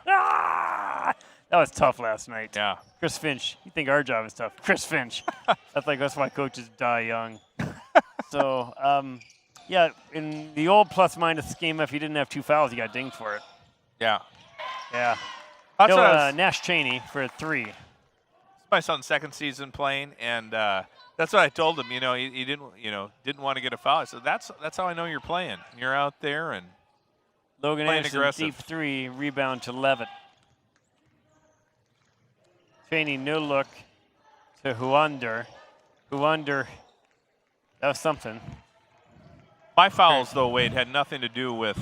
That was tough last night. Yeah. Chris Finch. You think our job is tough? Chris Finch. That's why coaches die young. So, yeah, in the old plus-minus schema, if you didn't have 2 fouls, you got dinged for it. Yeah. Yeah. That's No, what I was, Nash Cheney for a 3. my son's second season playing, and that's what I told him. He didn't want to get a foul. I said, that's how I know you're playing. You're out there and Logan playing Anderson, aggressive. deep 3, rebound to Levitt. Cheney, no look to Huander. Huander, that was something. My fouls, though, Wade, had nothing to do with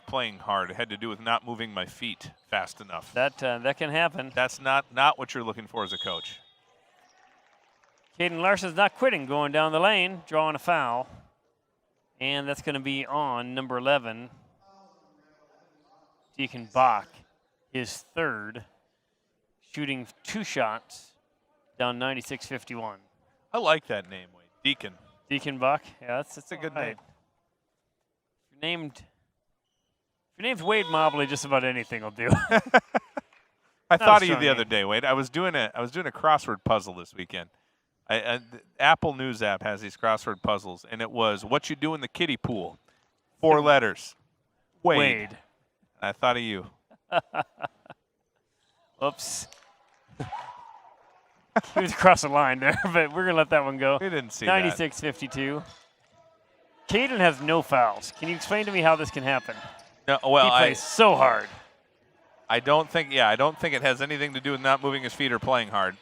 playing hard. It had to do with not moving my feet fast enough. That can happen. That's not what you're looking for as a coach. Caden Larson's not quitting, going down the lane, drawing a foul. And that's going to be on number 11, Deacon Bach, his 3rd, shooting 2 shots, down 96-51. I like that name, Wade. Deacon. Deacon Bach, yeah, that's a good all name. If your name's Wade Mobley, just about anything will do. I thought of you strong the other name. day, Wade. I was doing a crossword puzzle this weekend. The Apple News app has these crossword puzzles, and it was what you do in the kiddie pool. 4 letters. Wade. I thought of you. Oops. He was across the line there, but we're going to let that one go. We didn't see that. 96-52. Caden has no fouls. Can you explain to me how this can happen? No, well, He plays so hard. I don't think it has anything to do with not moving his feet or playing hard.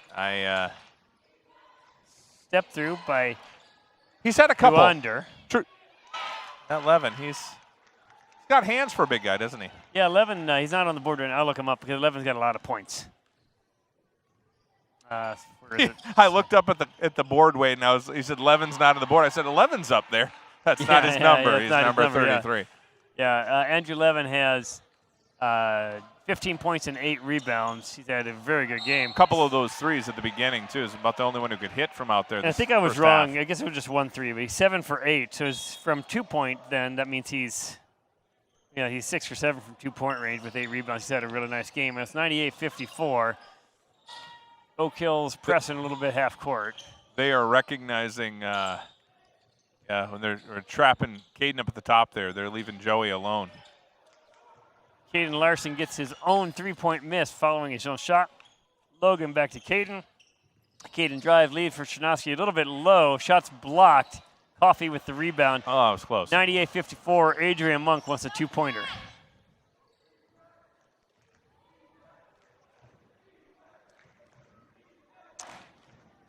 Step through by He's had a couple. under. True. That Levin, he's got hands for a big guy, doesn't he? Yeah, Levin, he's not on the board right now. I'll look him up because Levin's got a lot of points. Where is it? I looked up at the board, Wade, and he said Levin's not on the board. I said 11's up there. That's not his number. that's He's not his number number, yeah. 33. Yeah, Andrew Levin has 15 points and 8 rebounds. He's had a very good game. A couple of those threes at the beginning, too. Is about the only one who could hit from out there. And I think I was wrong. I guess it was just 1 3, but he's 7 for 8. So it's from 2-point. Then that means he's 6 for 7 from 2-point range with 8 rebounds. He's had a really nice game. And it's 98-54. Oak Hill's pressing a little bit half court. They are recognizing, when they're trapping Caden up at the top there, they're leaving Joey alone. Caden Larson gets his own 3-point miss following his own shot. Logan back to Caden. Caden drive lead for Chernovsky a little bit low. Shots blocked. Coffee with the rebound. Oh, it was close. 98-54. Adrian Monk wants a 2-pointer.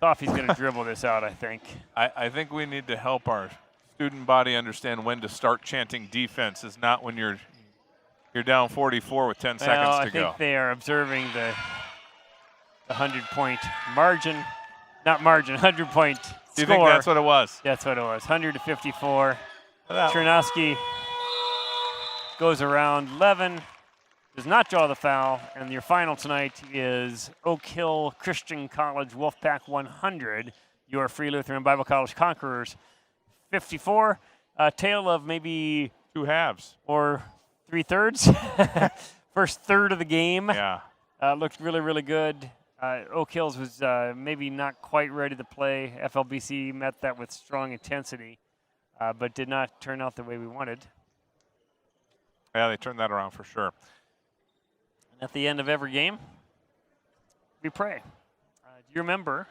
Coffee's going to dribble this out, I think. I think we need to help our student body understand when to start chanting defense is not when you're down 44 with 10 seconds to go. I think they are observing the 100-point margin. Not margin, 100-point score. Do you think that's what it was? That's what it was, 100-54. That- Chernovsky goes around. Levin does not draw the foul. And your final tonight is Oak Hill Christian College Wolfpack 100. Your Free Lutheran Bible College Conquerors 54. A tale of maybe 2 halves. or 3/3. First third of the game. Yeah. Looked really, really good. Oak Hills was maybe not quite ready to play. FLBC met that with strong intensity, but did not turn out the way we wanted. Yeah, they turned that around for sure. And at the end of every game, we pray. Do you remember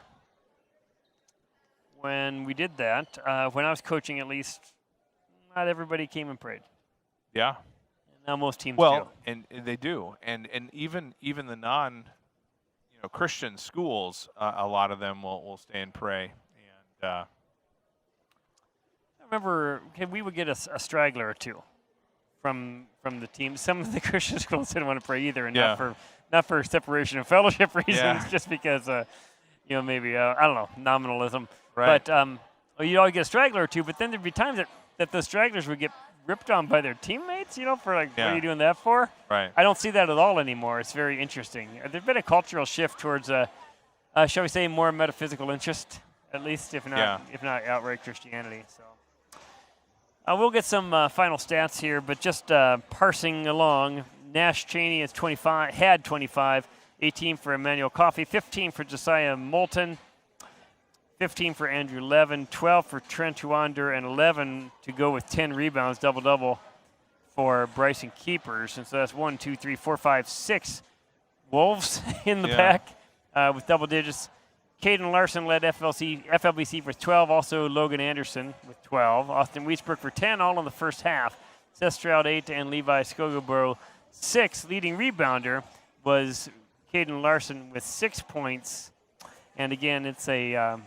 when we did that? When I was coaching, at least, not everybody came and prayed. Yeah. And now most teams do. Well, and they do, and even the non-Christian schools, a lot of them will stay and pray. And I remember we would get a straggler or two from the team. Some of the Christian schools didn't want to pray either, and not for separation and fellowship reasons, just because maybe I don't know, nominalism. Right. But you'd always get a straggler or two. But then there'd be times that those stragglers would get ripped on by their teammates. For like, what are you doing that for? Right. I don't see that at all anymore. It's very interesting. There's been a cultural shift towards shall we say, more metaphysical interest, at least if not outright Christianity. So. We'll get some final stats here, but just parsing along, Nash Cheney is 25, had 25. 18 for Emmanuel Coffey, 15 for Josiah Moulton, 15 for Andrew Levin, 12 for Trent Huander, and 11 to go with 10 rebounds, double-double for Bryson Keepers. And so that's 1, 2, 3, 4, 5, 6 Wolves in the pack with double digits. Caden Larson led FLBC for 12, also Logan Anderson with 12. Austin Wiesbrook for 10, all in the first half. Seth Stroud 8, and Levi Skogobro 6. Leading rebounder was Caden Larson with 6 points. And again, it's a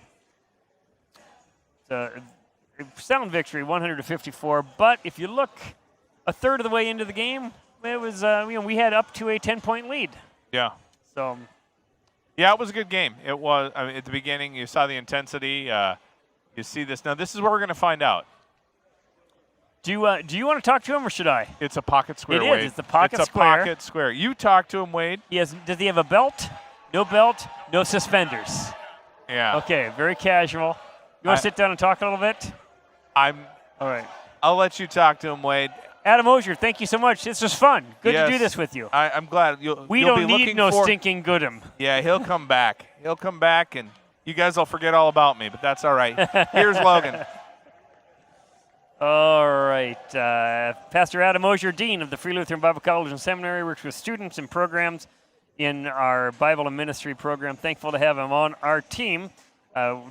sound victory, 100-54. But if you look a third of the way into the game, it was we had up to a 10-point lead. Yeah. So. Yeah, it was a good game. It was. I mean, at the beginning, you saw the intensity. You see this now. This is where we're going to find out. Do you want to talk to him or should I? It's a pocket square. It is. Wade. It's the pocket square. It's a pocket square. You talk to him, Wade. Does he have a belt? No belt. No suspenders. Yeah. Okay. Very casual. You want to sit down and talk a little bit? All right. I'll let you talk to him, Wade. Adam Osier, thank you so much. This was fun. Good to do this with you. I'm glad. We don't need no stinking Goodham. Yeah, he'll come back. He'll come back, and you guys will forget all about me, but that's all right. Here's Logan. All right. Pastor Adam Osier, Dean of the Free Lutheran Bible College and Seminary, works with students and programs in our Bible and Ministry program. Thankful to have him on our team.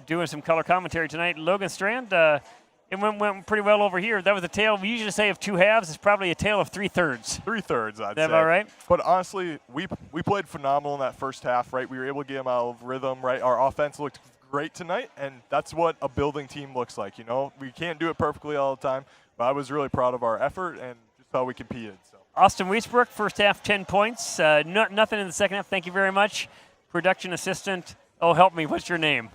Doing some color commentary tonight. Logan Strand, it went pretty well over here. That was a tale, we usually say, of two halves. It's probably a tale of 3/3. 3/3, I'd say. Is that all right? But honestly, we played phenomenal in that first half, right? We were able to get them out of rhythm, right? Our offense looked great tonight, and that's what a building team looks like, you know? We can't do it perfectly all the time, but I was really proud of our effort and just how we competed. So. Austin Wiesbrook, first half, 10 points. Nothing in the second half. Thank you very much. Production assistant. Oh, help me. What's your name?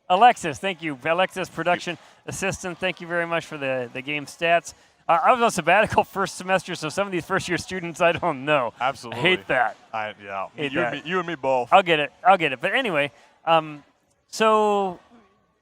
Alexis, thank you. Alexis, production assistant, thank you very much for the game stats. I was on sabbatical first semester, so some of these first-year students I don't know. Absolutely. I hate that. You and me both. I'll get it. But anyway, so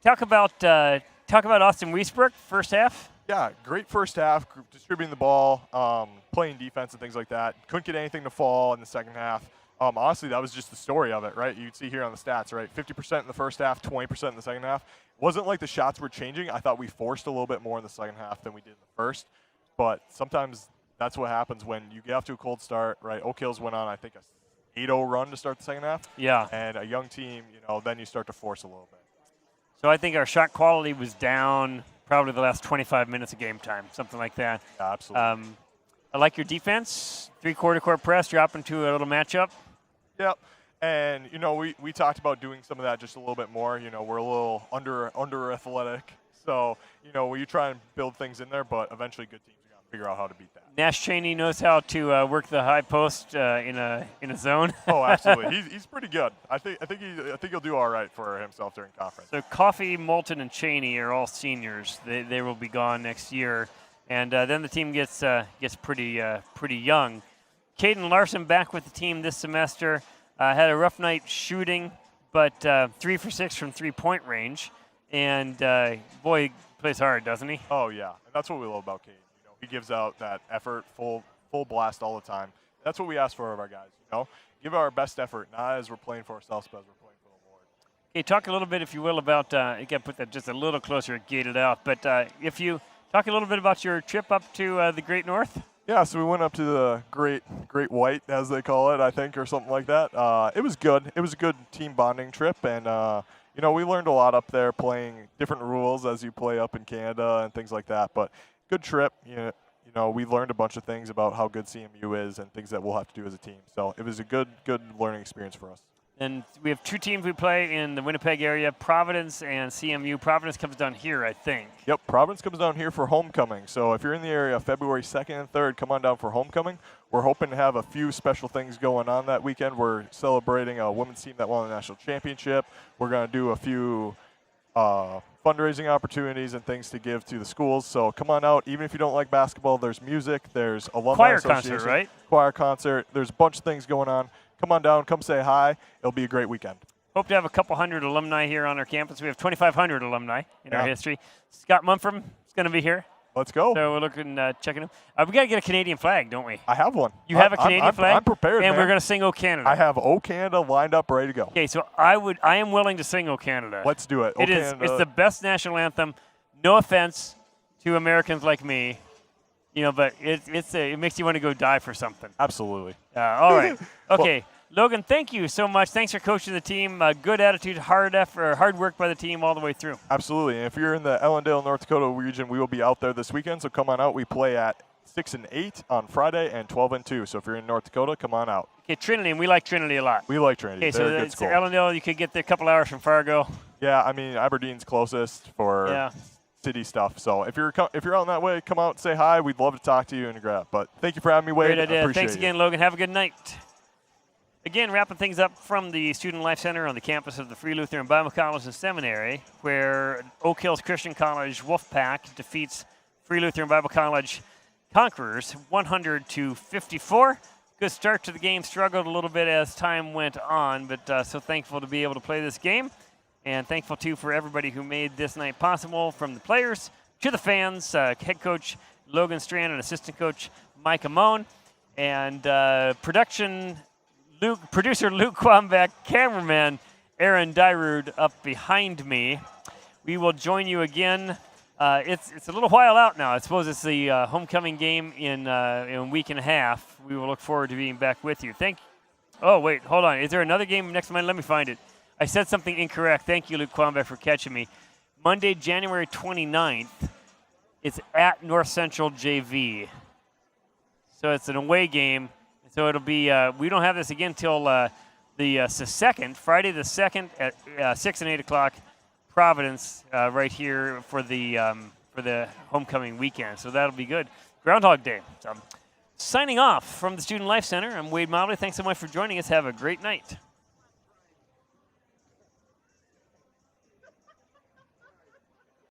talk about Austin Wiesbrook, first half. Yeah, great first half, distributing the ball, playing defense and things like that. Couldn't get anything to fall in the second half. Honestly, that was just the story of it, right? You'd see here on the stats, right? 50% in the first half, 20% in the second half. It wasn't like the shots were changing. I thought we forced a little bit more in the second half than we did in the first. But sometimes that's what happens when you get off to a cold start, right? Oak Hills went on, I think, a 8-0 run to start the second half. Yeah. And a young team, then you start to force a little bit. So I think our shot quality was down probably the last 25 minutes of game time, something like that. Yeah, absolutely. I like your defense. 3-quarter court press, drop into a little matchup. Yep. And, we talked about doing some of that just a little bit more. We're a little under athletic. So, you try and build things in there, but eventually good teams are going to figure out how to beat that. Nash Cheney knows how to work the high post in a zone. Oh, absolutely. He's pretty good. I think he'll do all right for himself during conference. So Coffey, Moulton, and Cheney are all seniors. They will be gone next year. And then the team gets pretty young. Caden Larson back with the team this semester. Had a rough night shooting, but 3 for 6 from three-point range. And, boy, he plays hard, doesn't he? Oh, yeah. And that's what we love about Caden. He gives out that effort, full blast all the time. That's what we ask for of our guys, Give our best effort, not as we're playing for ourselves, but as we're playing for the Lord. Okay, talk a little bit, if you will, about you got to put that just a little closer, gated out. But if you talk a little bit about your trip up to the Great North. Yeah, so we went up to the Great White, as they call it, I think, or something like that. It was good. It was a good team bonding trip, and we learned a lot up there, playing different rules as you play up in Canada and things like that. But good trip. We learned a bunch of things about how good CMU is and things that we'll have to do as a team. So it was a good learning experience for us. And we have two teams we play in the Winnipeg area, Providence and CMU. Providence comes down here, I think. Yep, Providence comes down here for homecoming. So if you're in the area February 2nd and 3rd, come on down for homecoming. We're hoping to have a few special things going on that weekend. We're celebrating a women's team that won the national championship. We're going to do a few fundraising opportunities and things to give to the schools. So come on out. Even if you don't like basketball, there's music, there's alumni choir association, concert, right? Choir concert. There's a bunch of things going on. Come on down. Come say hi. It'll be a great weekend. Hope to have a couple hundred alumni here on our campus. We have 2,500 alumni in our history. Scott Mumford is going to be here. Let's go. So we're looking, checking them. We got to get a Canadian flag, don't we? I have one. You have a Canadian flag? I'm prepared, and man. we're going to sing "O Canada." I have "O Canada" lined up, ready to go. Okay, so I am willing to sing "O Canada." Let's do it. It's the best national anthem. No offense to Americans like me, but it makes you want to go die for something. Absolutely. All right. Okay. Logan, thank you so much. Thanks for coaching the team. Good attitude, hard effort, hard work by the team all the way through. Absolutely. And if you're in the Ellendale, North Dakota region, we will be out there this weekend. So come on out. We play at 6 and 8 on Friday and 12 and 2. So if you're in North Dakota, come on out. Okay, Trinity, and we like Trinity a lot. We like Trinity. Okay, so They're a good it's school. Ellendale. You could get there a couple hours from Fargo. Yeah, I mean Aberdeen's closest for city stuff. So if you're out in that way, come out and say hi. We'd love to talk to you and grab. But thank you for having me, Wade. Great idea. I appreciate Thanks again, Logan. Have a good night. Again, wrapping things up from the Student Life Center on the campus of the Free Lutheran Bible College and Seminary, where Oak Hills Christian College Wolfpack defeats Free Lutheran Bible College Conquerors 100-54. Good start to the game. Struggled a little bit as time went on, but so thankful to be able to play this game. And thankful, too, for everybody who made this night possible, from the players to the fans, head coach Logan Strand and assistant coach Mike Amone, and producer Luke Quambeck, cameraman Aaron Dyrud up behind me. We will join you again. It's a little while out now. I suppose it's the homecoming game in a week and a half. We will look forward to being back with you. Oh, wait, hold on. Is there another game next month? Let me find it. I said something incorrect. Thank you, Luke Quambeck, for catching me. Monday, January 29th, it's at North Central JV. So it's an away game. So it'll be, we don't have this again till the 2nd, Friday the 2nd at 6 and 8 o'clock, Providence, right here for the homecoming weekend. So that'll be good. Groundhog Day. So, signing off from the Student Life Center, I'm Wade Mobley. Thanks so much for joining us. Have a great night.